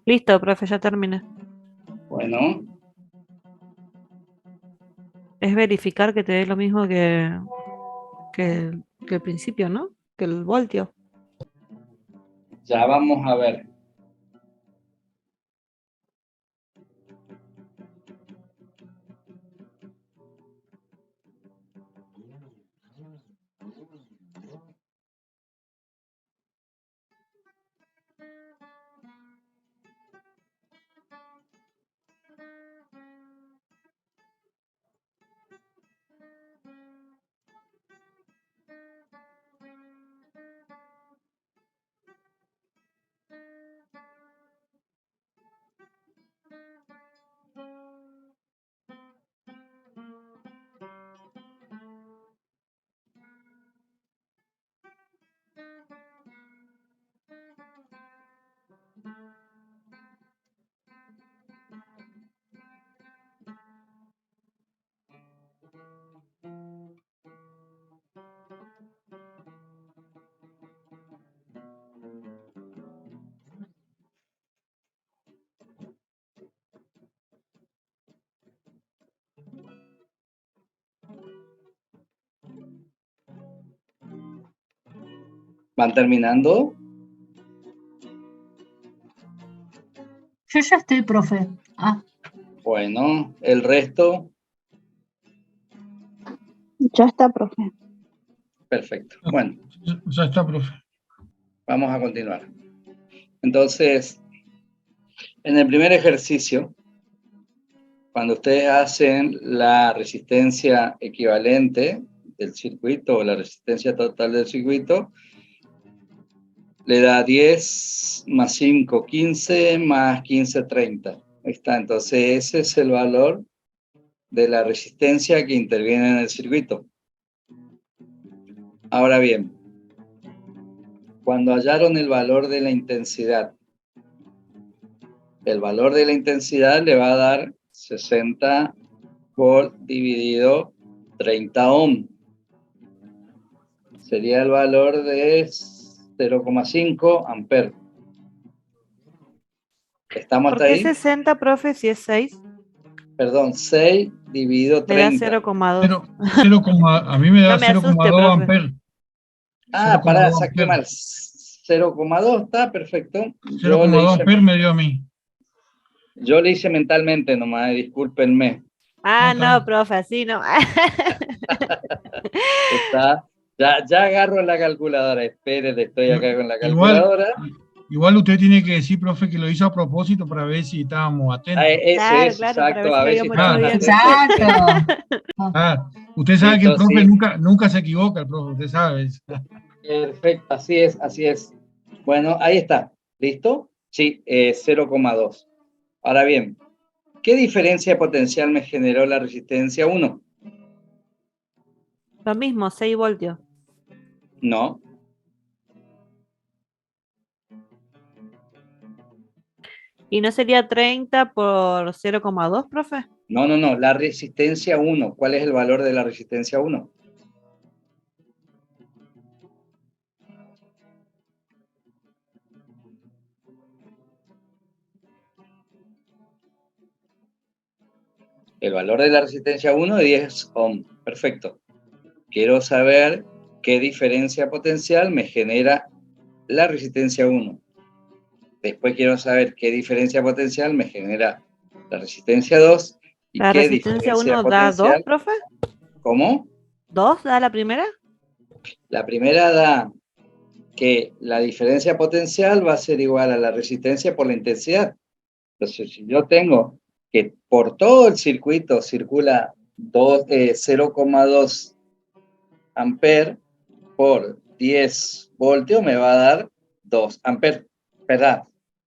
Speaker 8: Listo, profe, ya terminé.
Speaker 1: Bueno,
Speaker 8: Es verificar que te dé lo mismo que el principio, ¿no? Que el voltio.
Speaker 1: ya vamos a ver. ¿Van terminando?
Speaker 5: Yo ya estoy, profe.
Speaker 1: Bueno, el resto.
Speaker 3: Ya está, profe.
Speaker 1: Perfecto. Bueno,
Speaker 2: Ya está, profe.
Speaker 1: vamos a continuar. Entonces, en el primer ejercicio, cuando ustedes hacen la resistencia equivalente del circuito o la resistencia total del circuito, le da 10 más 5, 15, más 15, 30. Ahí está, entonces ese es el valor de la resistencia que interviene en el circuito. Ahora bien, cuando hallaron el valor de la intensidad, el valor de la intensidad le va a dar 60 volt dividido 30 ohm. Sería el valor de 0,5 amperes. ¿Estamos
Speaker 8: ¿Por
Speaker 1: hasta
Speaker 8: qué
Speaker 1: ahí?
Speaker 8: 60, profe, si es 6?
Speaker 1: Perdón, 6 dividido
Speaker 8: Me da
Speaker 1: 30.
Speaker 8: 0,2.
Speaker 2: A mí me da
Speaker 8: No me asuste,
Speaker 2: 0,2
Speaker 8: profe.
Speaker 2: amperes.
Speaker 1: Pará,
Speaker 2: 0,2
Speaker 1: saqué mal.
Speaker 2: amperes.
Speaker 1: 0,2 está perfecto. Yo le
Speaker 2: 0,2
Speaker 1: hice
Speaker 2: amperes me dio a mí.
Speaker 1: Yo lo hice mentalmente nomás, discúlpenme.
Speaker 8: Ah,
Speaker 2: No,
Speaker 8: no, profe, así no.
Speaker 1: Está, ya agarro la calculadora, espere, estoy acá con la
Speaker 2: Igual,
Speaker 1: calculadora.
Speaker 2: igual usted tiene que decir, profe, que lo hizo a propósito para ver si estábamos atentos.
Speaker 8: Claro,
Speaker 1: Eso,
Speaker 8: claro, para ver
Speaker 1: exacto,
Speaker 8: si
Speaker 1: a
Speaker 8: lo
Speaker 1: ver si
Speaker 8: habíamos hecho
Speaker 1: estaban
Speaker 8: bien.
Speaker 1: atentos.
Speaker 5: Exacto.
Speaker 2: Ah, usted sabe que el
Speaker 1: Listo,
Speaker 2: profe
Speaker 1: sí.
Speaker 2: nunca se equivoca, el profe, usted sabe.
Speaker 1: Perfecto, así es, así es. Bueno, ahí está. ¿Listo? Sí, 0,2. Ahora bien, ¿qué diferencia potencial me generó la resistencia 1?
Speaker 8: Lo mismo, 6 voltios.
Speaker 1: No,
Speaker 8: ¿Y no sería 30 por 0,2, profe?
Speaker 1: no, la resistencia 1. ¿Cuál es el valor de la resistencia 1? El valor de la resistencia 1 es 10 ohm. Perfecto. Quiero saber qué diferencia potencial me genera la resistencia 1. Después quiero saber qué diferencia potencial me genera la resistencia 2 y
Speaker 8: ¿La
Speaker 1: qué
Speaker 8: resistencia
Speaker 1: diferencia
Speaker 8: 1 da 2,
Speaker 1: potencial.
Speaker 8: profe?
Speaker 1: ¿Cómo?
Speaker 8: ¿2 da la primera?
Speaker 1: La primera da que la diferencia potencial va a ser igual a la resistencia por la intensidad. Entonces, si yo tengo que por todo el circuito circula 0,2 amperes por 10 voltios, me va a dar 2 amperes.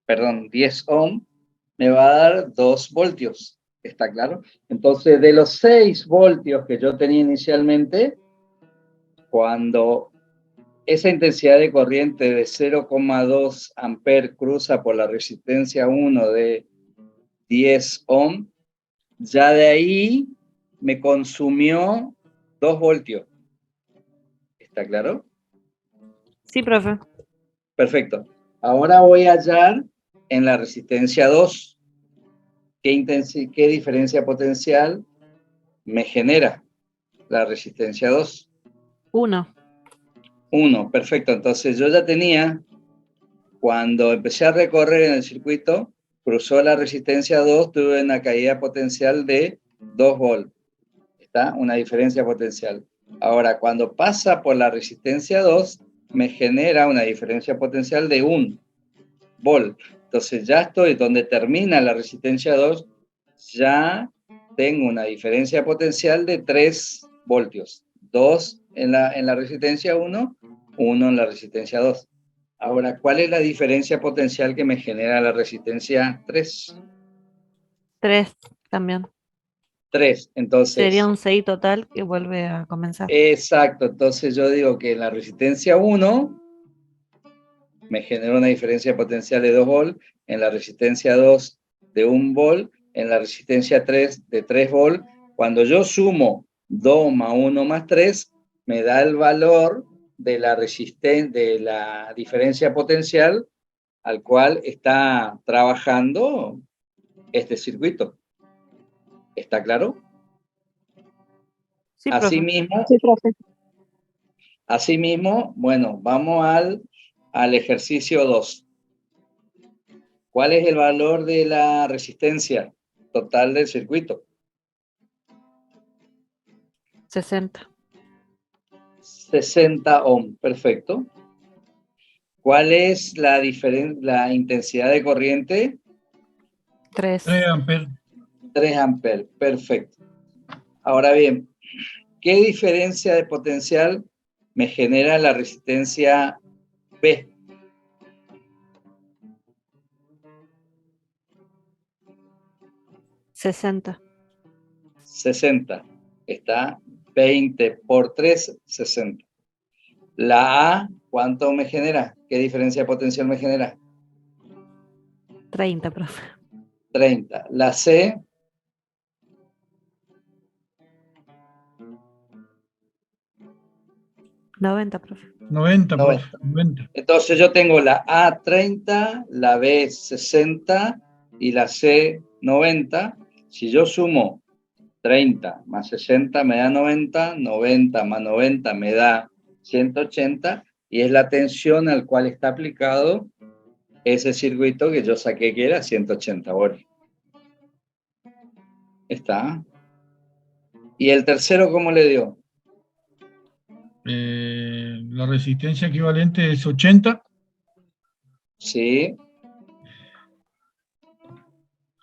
Speaker 1: Perdón, 10 ohm me va a dar 2 voltios. ¿Está claro? Entonces, de los 6 voltios que yo tenía inicialmente, cuando esa intensidad de corriente de 0,2 amperes cruza por la resistencia 1 de 10 ohm, ya de ahí me consumió 2 voltios. ¿Está claro?
Speaker 8: Sí, profe.
Speaker 1: Perfecto. Ahora voy a hallar en la resistencia 2 qué diferencia potencial me genera la resistencia 2.
Speaker 8: 1.
Speaker 1: 1, perfecto. Entonces yo ya tenía, cuando empecé a recorrer en el circuito, cruzó la resistencia 2, tuve una caída potencial de 2 volts. ¿Está? Una diferencia potencial. Ahora, cuando pasa por la resistencia 2, me genera una diferencia potencial de 1 volt. Entonces ya estoy donde termina la resistencia 2, ya tengo una diferencia potencial de 3 voltios. 2 en la resistencia 1, 1 en la resistencia 2. Ahora, ¿cuál es la diferencia potencial que me genera la resistencia 3?
Speaker 8: 3 también.
Speaker 1: 3,
Speaker 8: Sería
Speaker 1: entonces...
Speaker 8: un 6 total que vuelve a comenzar.
Speaker 1: Exacto, entonces yo digo que en la resistencia 1 me genera una diferencia potencial de 2 volts, en la resistencia 2 de 1 volt, en la resistencia 3 de 3 volts. Cuando yo sumo 2 más 1 más 3, me da el valor de la diferencia potencial al cual está trabajando este circuito. ¿Está claro?
Speaker 8: Sí, profe.
Speaker 1: Asimismo,
Speaker 6: Sí, profe.
Speaker 1: Asimismo, bueno, vamos al ejercicio 2. ¿Cuál es el valor de la resistencia total del circuito?
Speaker 8: 60.
Speaker 1: 60 ohm, perfecto. ¿Cuál es la intensidad de corriente?
Speaker 8: 3.
Speaker 2: 3 amperes.
Speaker 1: 3 amperes, perfecto. Ahora bien, ¿qué diferencia de potencial me genera la resistencia B?
Speaker 8: 60.
Speaker 1: 60. Está 20 por 3, 60. La A, ¿cuánto me genera? ¿Qué diferencia potencial me genera?
Speaker 8: 30, profe.
Speaker 1: 30. La C,
Speaker 8: 90, profe.
Speaker 2: 90,
Speaker 1: 90.
Speaker 2: profe. 90.
Speaker 1: Entonces yo tengo la A 30, la B 60 y la C 90. Si yo sumo 30 más 60 me da 90, 90 más 90 me da 180 y es la tensión al cual está aplicado ese circuito que yo saqué que era 180 voltios. Está. ¿Y el tercero cómo le dio?
Speaker 2: La resistencia equivalente es 80.
Speaker 1: Sí.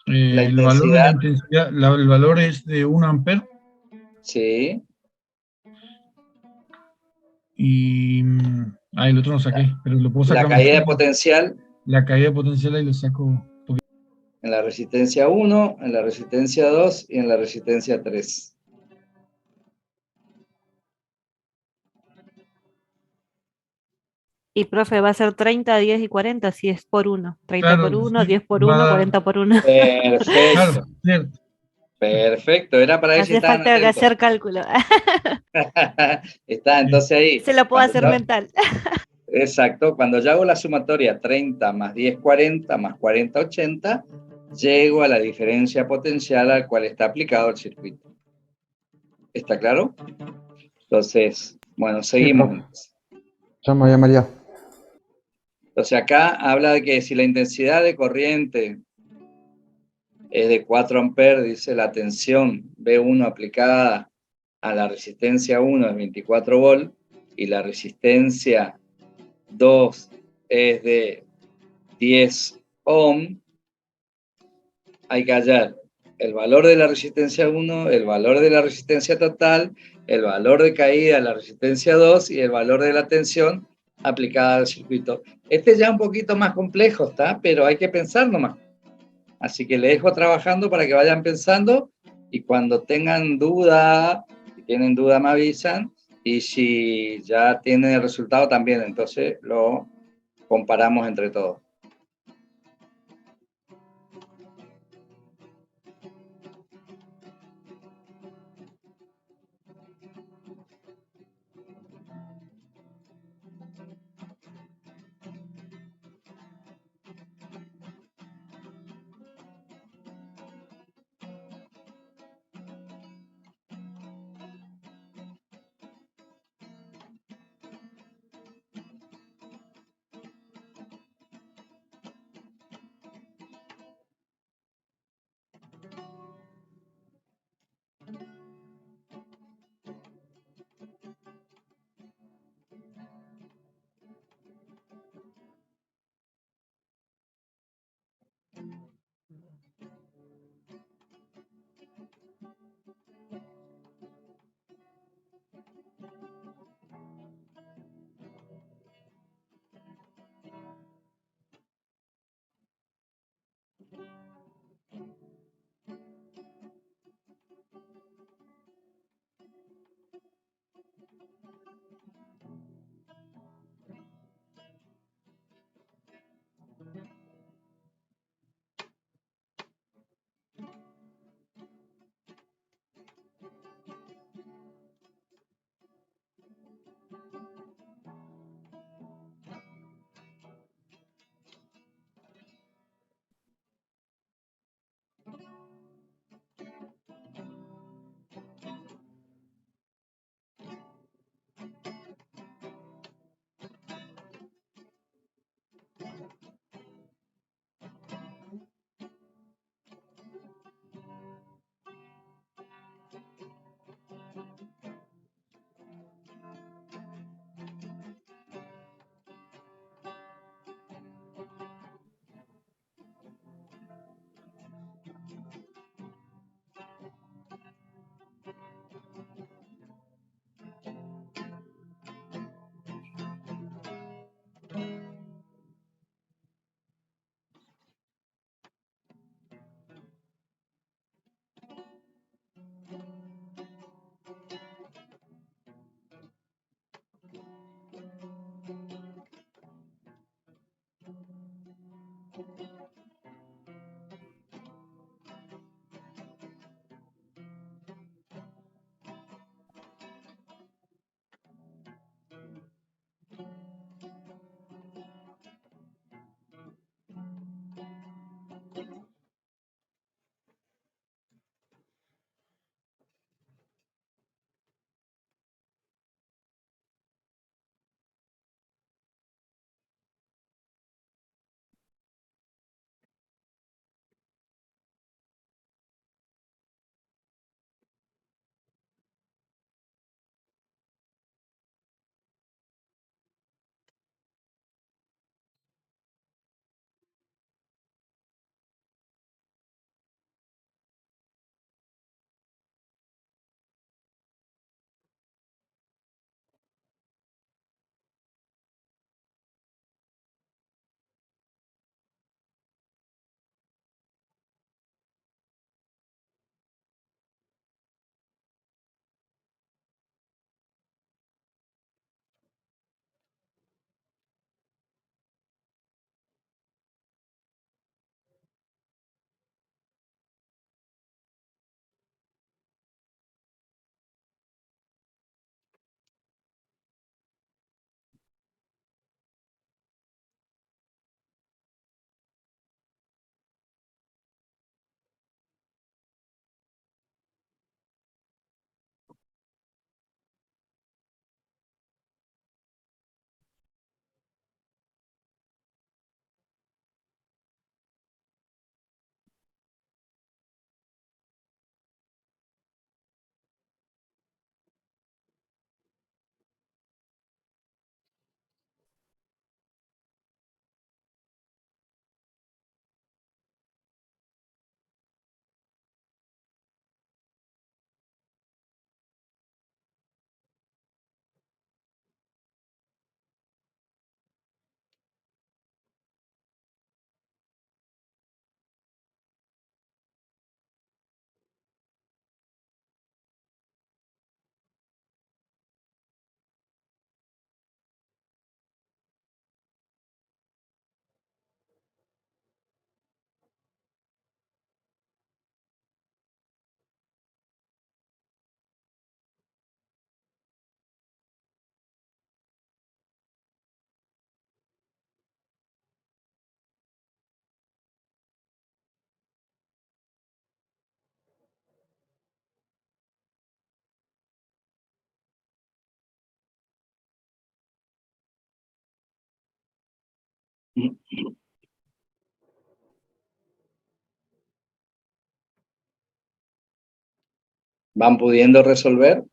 Speaker 1: La
Speaker 2: El valor de la
Speaker 1: intensidad.
Speaker 2: intensidad, el valor es de 1 amper.
Speaker 1: Sí.
Speaker 2: Y el otro no saqué, pero lo puedo
Speaker 1: La
Speaker 2: sacar
Speaker 1: caída de
Speaker 2: mejor.
Speaker 1: potencial
Speaker 2: La caída potencial ahí lo saco.
Speaker 1: en la resistencia 1, en la resistencia 2 y en la resistencia 3.
Speaker 8: Y profe, va a ser 30, 10 y 40 si es por 1. 30 por
Speaker 2: Claro,
Speaker 8: 1,
Speaker 2: sí,
Speaker 8: 10 por
Speaker 2: va
Speaker 8: 1,
Speaker 2: a dar,
Speaker 8: 40 por 1.
Speaker 1: Perfecto,
Speaker 2: claro, cierto.
Speaker 1: perfecto. Era para ver si
Speaker 8: Hace
Speaker 1: estaban
Speaker 8: falta que
Speaker 1: atentos.
Speaker 8: hacer cálculo.
Speaker 1: Está,
Speaker 2: Sí.
Speaker 1: entonces ahí.
Speaker 8: Se lo puedo
Speaker 1: Cuando
Speaker 8: hacer
Speaker 1: yo,
Speaker 8: mental.
Speaker 1: exacto, cuando yo hago la sumatoria 30 más 10, 40 más 40, 80, llego a la diferencia potencial al cual está aplicado el circuito. ¿Está claro? Entonces, bueno,
Speaker 3: Sí,
Speaker 1: seguimos.
Speaker 3: profe. Ya María María.
Speaker 1: Entonces acá habla de que si la intensidad de corriente es de 4 amperes, dice la tensión B1 aplicada a la resistencia 1 es 24 volt y la resistencia 2 es de 10 ohm, hay que hallar el valor de la resistencia 1, el valor de la resistencia total, el valor de caída de la resistencia 2 y el valor de la tensión aplicada al circuito. Este es ya un poquito más complejo, ¿está? Pero hay que pensar nomás. Así que les dejo trabajando para que vayan pensando y cuando tengan duda, si tienen duda me avisan y si ya tienen el resultado también, entonces lo comparamos entre todos. ¿Van pudiendo resolver?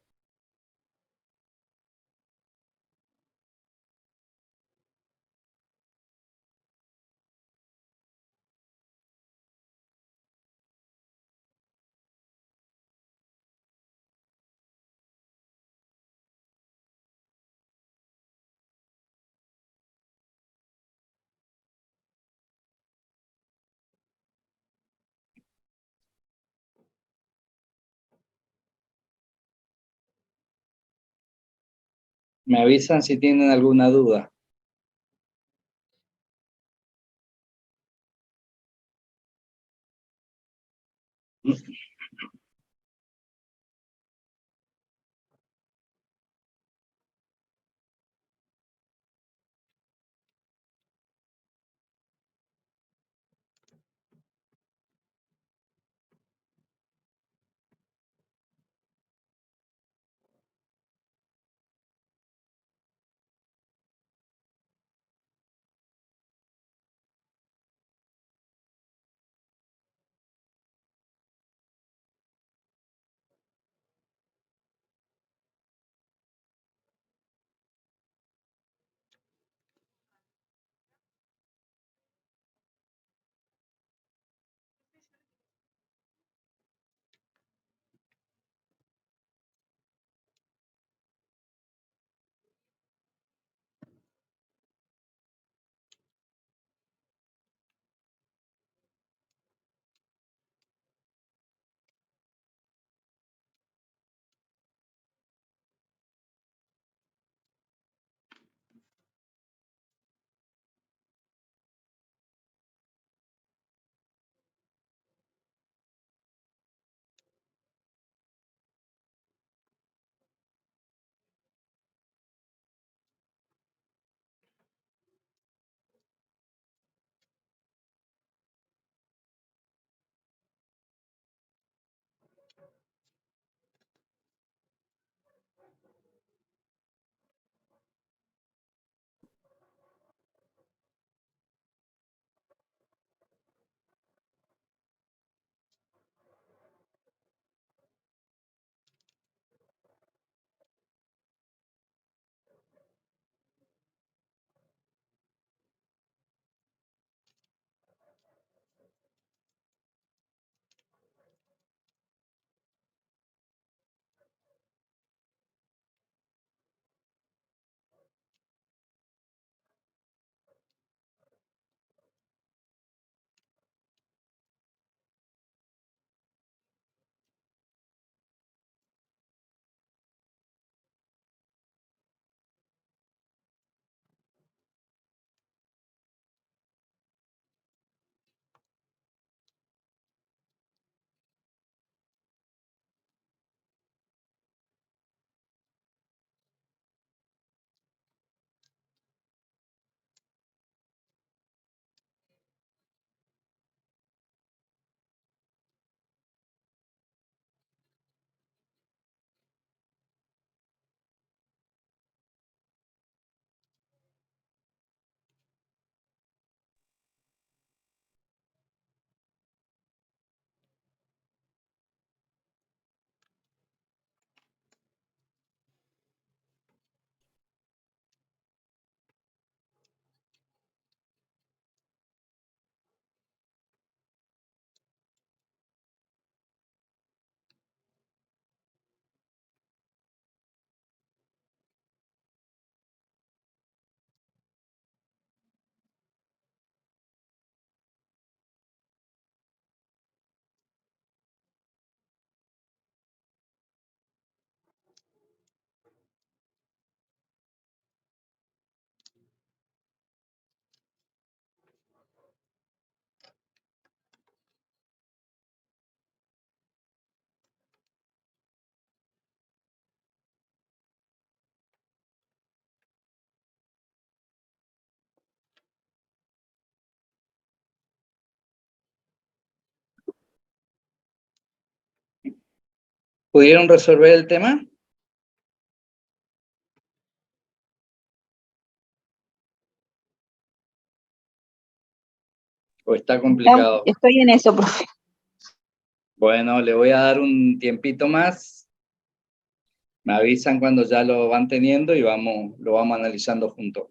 Speaker 1: Me avisan si tienen alguna duda. ¿Pudieron resolver el tema? ¿O está complicado?
Speaker 9: Estoy en eso, profe.
Speaker 1: Bueno, le voy a dar un tiempito más. Me avisan cuando ya lo van teniendo y lo vamos analizando juntos.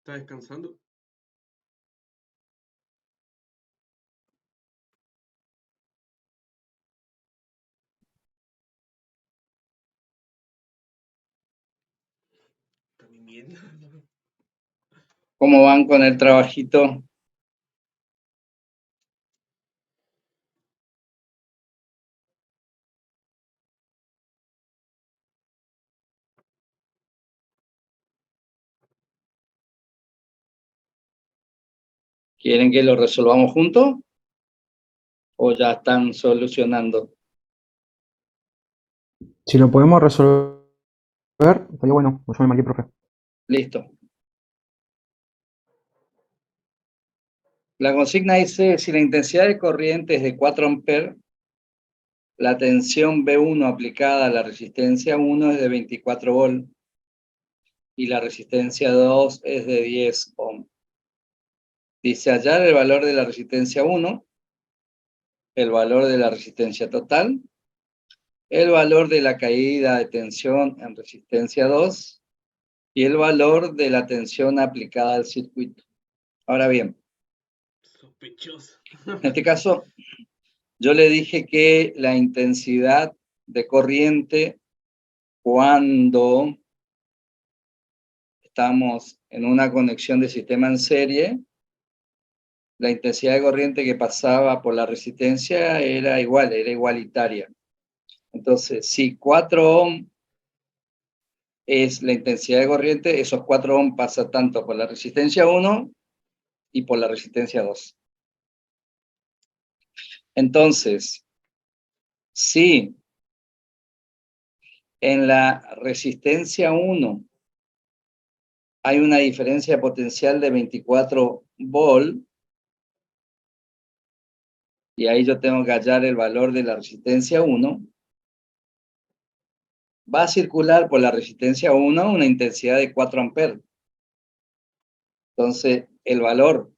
Speaker 10: ¿Está descansando? ¿Está viniendo?
Speaker 1: ¿Cómo van con el trabajito? ¿Quieren que lo resolvamos juntos? ¿O ya están solucionando?
Speaker 3: Si lo podemos resolver, estaría bueno. Pues yo me marqué, profe.
Speaker 1: Listo. La consigna dice, si la intensidad de corriente es de 4 amperes, la tensión B1 aplicada a la resistencia 1 es de 24 volt y la resistencia 2 es de 10 ohm. Dice hallar el valor de la resistencia 1, el valor de la resistencia total, el valor de la caída de tensión en resistencia 2 y el valor de la tensión aplicada al circuito. Ahora bien,
Speaker 10: Sospechoso.
Speaker 1: en este caso, yo le dije que la intensidad de corriente cuando estamos en una conexión de sistema en serie, la intensidad de corriente que pasaba por la resistencia era igual, era igualitaria. Entonces, si 4 ohm es la intensidad de corriente, esos 4 ohm pasa tanto por la resistencia 1 y por la resistencia 2. Entonces, si en la resistencia 1 hay una diferencia potencial de 24 volt, y ahí yo tengo que hallar el valor de la resistencia 1, va a circular por la resistencia 1 una intensidad de 4 amperes. Entonces, el valor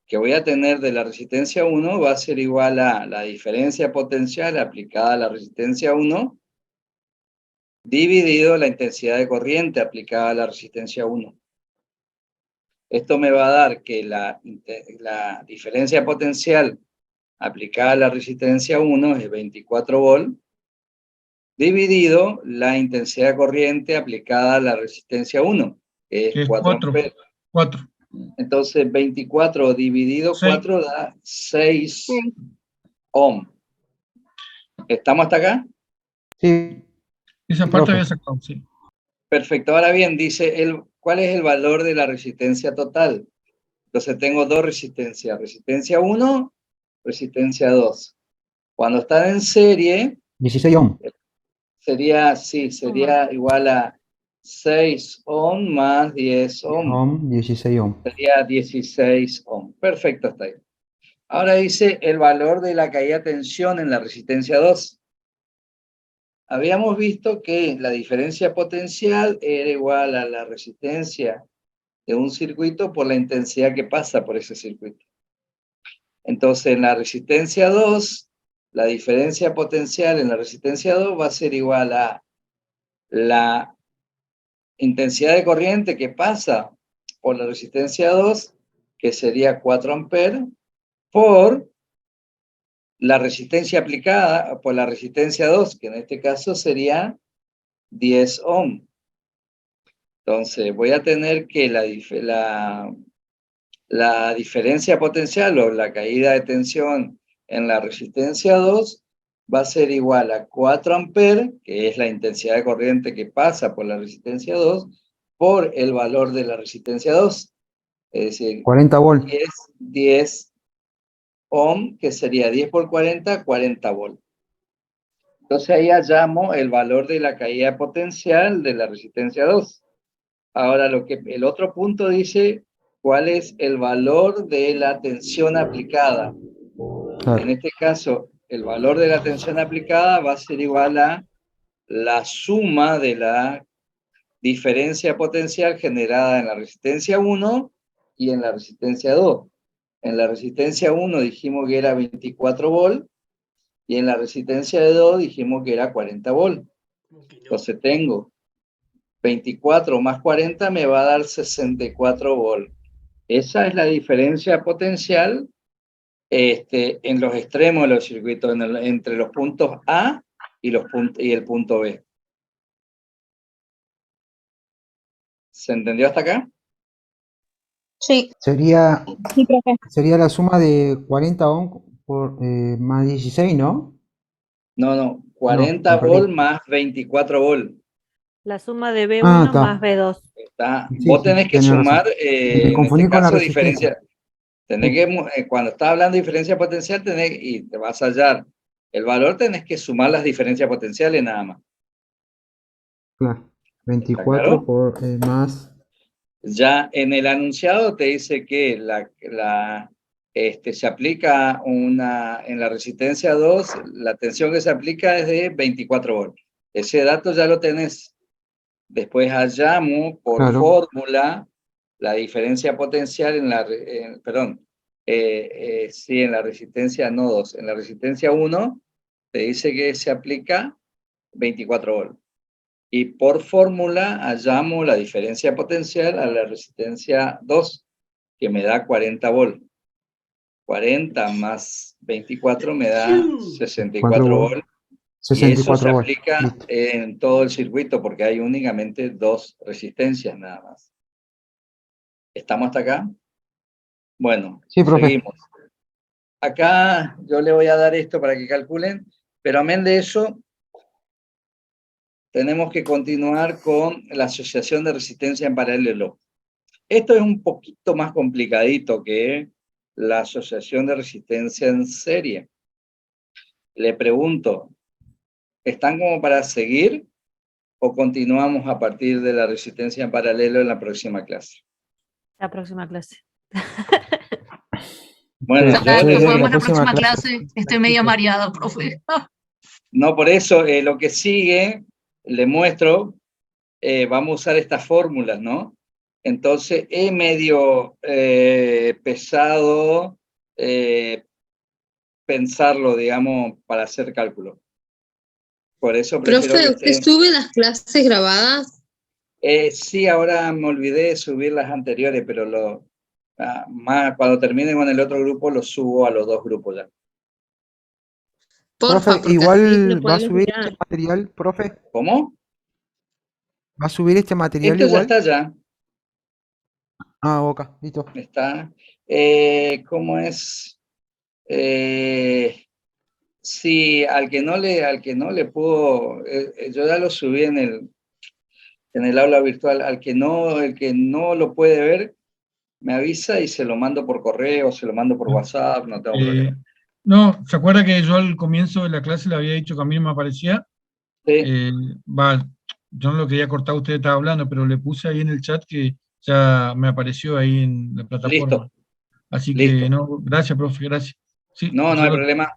Speaker 1: que voy a tener de la resistencia 1 va a ser igual a la diferencia potencial aplicada a la resistencia 1 dividido la intensidad de corriente aplicada a la resistencia 1. Esto me va a dar que la diferencia potencial aplicada a la resistencia 1 es 24 volt, dividido la intensidad de corriente aplicada a la resistencia 1, que
Speaker 2: Que
Speaker 1: es
Speaker 2: es
Speaker 1: 4
Speaker 2: 4.
Speaker 1: amperes.
Speaker 2: 4.
Speaker 1: Entonces 24 dividido 4 da 6 ohm. ¿Estamos hasta acá?
Speaker 3: Sí,
Speaker 2: Esa parte
Speaker 3: profe.
Speaker 2: había sacado, sí.
Speaker 1: Perfecto. Ahora bien, dice, ¿cuál es el valor de la resistencia total? Entonces tengo dos resistencias, resistencia 1, resistencia 2. Cuando están en serie,
Speaker 3: 16 ohm.
Speaker 1: sería igual a 6 ohm más 10 ohm.
Speaker 3: Ohm, 16 ohm.
Speaker 1: Sería 16 ohm. Perfecto, hasta ahí. Ahora dice el valor de la caída de tensión en la resistencia 2. Habíamos visto que la diferencia potencial era igual a la resistencia de un circuito por la intensidad que pasa por ese circuito. Entonces, en la resistencia 2, la diferencia potencial en la resistencia 2 va a ser igual a la intensidad de corriente que pasa por la resistencia 2, que sería 4 amperes, por la resistencia aplicada por la resistencia 2, que en este caso sería 10 ohm. Entonces, voy a tener que la diferencia potencial o la caída de tensión en la resistencia 2 va a ser igual a 4 amperes, que es la intensidad de corriente que pasa por la resistencia 2, por el valor de la resistencia 2. Es decir,
Speaker 3: 40 volt.
Speaker 1: 10 ohm, que sería 10 por 40, 40 volt. Entonces ahí hallamos el valor de la caída potencial de la resistencia 2. Ahora el otro punto dice cuál es el valor de la tensión aplicada.
Speaker 3: Claro.
Speaker 1: En este caso, el valor de la tensión aplicada va a ser igual a la suma de la diferencia potencial generada en la resistencia 1 y en la resistencia 2. En la resistencia 1 dijimos que era 24 volt y en la resistencia de 2 dijimos que era 40 volt. Entonces tengo 24 más 40 me va a dar 64 volt. Esa es la diferencia potencial en los extremos de los circuitos, entre los puntos A y el punto B. ¿Se entendió hasta acá?
Speaker 6: Sí,
Speaker 3: Sería
Speaker 6: sí, profe.
Speaker 3: la suma de 40 ohm por, más 16, ¿no?
Speaker 1: No, 40
Speaker 3: me perdí.
Speaker 1: volt más 24 volt.
Speaker 8: La suma de B1
Speaker 3: Ah, está.
Speaker 8: más B2.
Speaker 1: Vos tenés que
Speaker 3: tenés razón.
Speaker 1: sumar,
Speaker 3: Me
Speaker 1: en
Speaker 3: confundí
Speaker 1: este
Speaker 3: con la
Speaker 1: caso,
Speaker 3: resistencia.
Speaker 1: diferencia. Tenés que, cuando estás hablando de diferencia potencial, y te vas a hallar el valor, tenés que sumar las diferencias potenciales nada más.
Speaker 3: Claro. 24
Speaker 1: claro?
Speaker 3: por más.
Speaker 1: Ya en el anunciado te dice que se aplica en la resistencia 2, la tensión que se aplica es de 24 volts. Ese dato ya lo tenés. Después hallamos por
Speaker 3: Claro.
Speaker 1: fórmula la diferencia potencial en la resistencia no 2. En la resistencia 1 te dice que se aplica 24 volts. Y por fórmula hallamos la diferencia potencial a la resistencia 2, que me da 40 volt. 40 más 24 me da 64 volt. Y eso se
Speaker 3: 64 volt.
Speaker 1: aplica
Speaker 3: Listo.
Speaker 1: en todo el circuito porque hay únicamente dos resistencias nada más. ¿Estamos hasta acá? Bueno,
Speaker 3: Sí, profe.
Speaker 1: seguimos. Acá yo le voy a dar esto para que calculen, pero amén de eso, tenemos que continuar con la asociación de resistencia en paralelo. Esto es un poquito más complicadito que la asociación de resistencia en serie. Le pregunto, ¿están como para seguir o continuamos a partir de la resistencia en paralelo en la próxima clase?
Speaker 8: La próxima clase.
Speaker 1: Bueno,
Speaker 3: Sí,
Speaker 1: yo
Speaker 5: Claro,
Speaker 3: yo
Speaker 5: nos
Speaker 3: diría que
Speaker 5: vemos en la próxima
Speaker 3: clase-
Speaker 5: clase. Estoy medio mareada, profe.
Speaker 1: no, por eso lo que sigue, le muestro, vamos a usar estas fórmulas, ¿no? Entonces es medio pesado pensarlo, digamos, para hacer cálculo. Por eso prefiero
Speaker 6: Profe,
Speaker 1: que
Speaker 6: ¿usted
Speaker 1: esté...
Speaker 6: sube las clases grabadas?
Speaker 1: Sí, ahora me olvidé de subir las anteriores, pero cuando termine con el otro grupo, lo subo a los 2 grupos ya.
Speaker 6: Porfa,
Speaker 3: Profe,
Speaker 6: porque así lo
Speaker 3: igual va a
Speaker 6: podemos
Speaker 3: subir
Speaker 6: mirar.
Speaker 3: este material, profe.
Speaker 1: ¿Cómo?
Speaker 3: ¿Va a subir este material
Speaker 1: Esto ya
Speaker 3: igual?
Speaker 1: está ya.
Speaker 3: Ah, ok, listo.
Speaker 1: Está. ¿Cómo es? Sí, al que no le puedo, yo ya lo subí en el aula virtual. El que no lo puede ver, me avisa y se lo mando por correo, se lo mando por WhatsApp, no tengo problema.
Speaker 2: No, ¿se acuerda que yo al comienzo de la clase le había dicho que a mí no me aparecía?
Speaker 1: Sí,
Speaker 2: Yo no lo quería cortar, usted estaba hablando, pero le puse ahí en el chat que ya me apareció ahí en la plataforma.
Speaker 1: listo,
Speaker 2: Así
Speaker 1: listo.
Speaker 2: que no, gracias, profe, gracias. Sí,
Speaker 1: No
Speaker 2: yo
Speaker 1: hay
Speaker 2: lo-
Speaker 1: problema.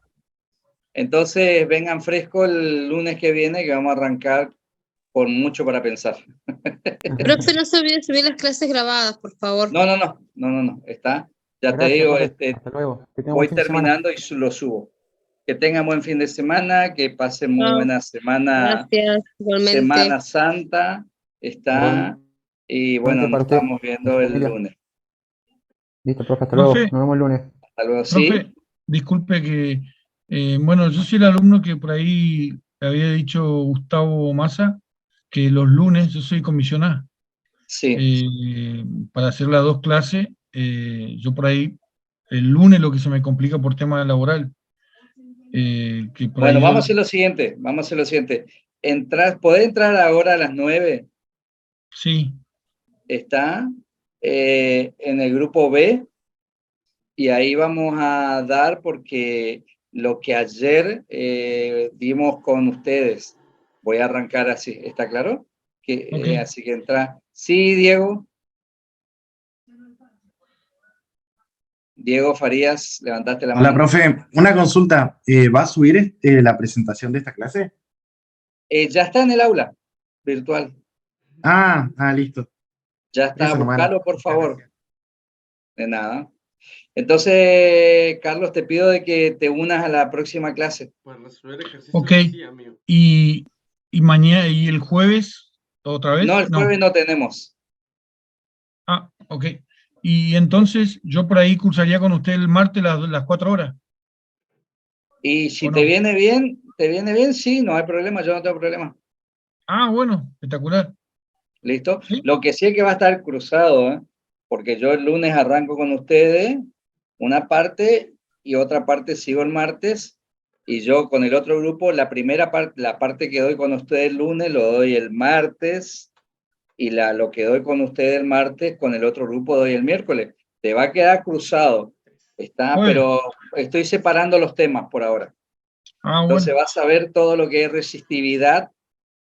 Speaker 1: Entonces vengan fresco el lunes que viene, que vamos a arrancar con mucho para pensar.
Speaker 6: Profe, no se olvide subir las clases grabadas, por favor.
Speaker 1: No, está. Ya te
Speaker 3: Gracias,
Speaker 1: digo,
Speaker 3: profe. Hasta luego. Que tenga buen
Speaker 1: voy
Speaker 3: fin de semana.
Speaker 1: terminando y lo subo. Que tengan buen fin de semana, que pasen muy
Speaker 6: Chao.
Speaker 1: buena semana,
Speaker 6: Gracias, igualmente.
Speaker 1: Semana Santa, está, y bueno,
Speaker 3: Igualmente
Speaker 1: nos
Speaker 3: para usted
Speaker 1: estamos
Speaker 3: y
Speaker 1: viendo
Speaker 3: su
Speaker 1: el
Speaker 3: familia.
Speaker 1: lunes.
Speaker 3: Listo, profe, hasta luego.
Speaker 2: Profe,
Speaker 3: Nos vemos el lunes.
Speaker 1: Hasta luego,
Speaker 2: profe,
Speaker 1: ¿sí?
Speaker 2: disculpe que, bueno, yo soy el alumno que por ahí le había dicho Gustavo Massa, que los lunes yo soy comisionado.
Speaker 1: Sí.
Speaker 2: Para hacer las 2 clases, yo por ahí, el lunes lo que se me complica por tema laboral, que por
Speaker 1: Bueno,
Speaker 2: ahí yo,
Speaker 1: vamos a hacer lo siguiente, ¿podés entrar ahora a las 9?
Speaker 2: sí,
Speaker 1: Está en el grupo B, y ahí vamos a dar porque lo que ayer dimos con ustedes, voy a arrancar así, ¿está claro?
Speaker 2: ok.
Speaker 1: Así que entra. Sí, Diego. Diego Farías, levantaste la
Speaker 9: Hola,
Speaker 1: mano.
Speaker 9: profe. Una consulta. ¿Va a subir la presentación de esta clase?
Speaker 1: Ya está en el aula virtual.
Speaker 9: Listo.
Speaker 1: Ya está,
Speaker 9: Eso nomás.
Speaker 1: búscalo por
Speaker 9: Muchas
Speaker 1: favor.
Speaker 9: gracias.
Speaker 1: De nada. Entonces, Carlos, te pido de que te unas a la próxima clase.
Speaker 10: Para resolver ejercicios
Speaker 2: Ok,
Speaker 10: así, amigo.
Speaker 2: y mañana, y el jueves, ¿otra vez?
Speaker 1: No, el jueves no tenemos.
Speaker 2: Ok. Y entonces yo por ahí cursaría con usted el martes las 4 horas,
Speaker 1: Y si
Speaker 2: ¿o
Speaker 1: te
Speaker 2: no?
Speaker 1: viene bien, sí, no hay problema, yo no tengo problema.
Speaker 2: Bueno, espectacular.
Speaker 1: ¿Listo?
Speaker 2: ¿Sí?
Speaker 1: Lo que sí es que va a estar cruzado, ¿eh? Porque yo el lunes arranco con ustedes una parte y otra parte sigo el martes, y yo con el otro grupo, la primera parte, la parte que doy con ustedes el lunes, lo doy el martes, y lo que doy con ustedes el martes, con el otro grupo doy el miércoles. Te va a quedar cruzado, está,
Speaker 2: Bueno,
Speaker 1: pero estoy separando los temas por ahora. Entonces
Speaker 2: bueno.
Speaker 1: vas a ver todo lo que es resistividad,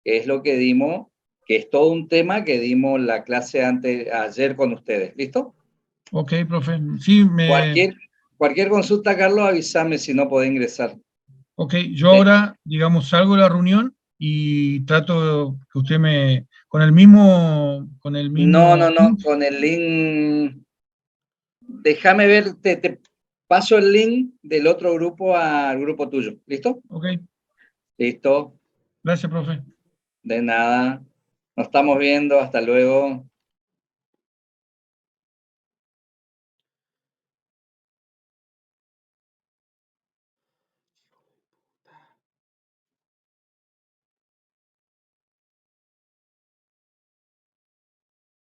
Speaker 1: que es lo que dimos, que es todo un tema que dimos la clase ayer con ustedes. ¿Listo?
Speaker 2: Ok, profe. Sí,
Speaker 1: Cualquier consulta, Carlos, avísame si no podés ingresar.
Speaker 2: ok, yo ahora, digamos, salgo de la reunión y trato que usted con el mismo,
Speaker 1: No, con el link, déjame ver, te paso el link del otro grupo al grupo tuyo. ¿Listo?
Speaker 2: Ok,
Speaker 1: Listo.
Speaker 2: gracias, profe.
Speaker 1: De nada. Nos estamos viendo. Hasta luego.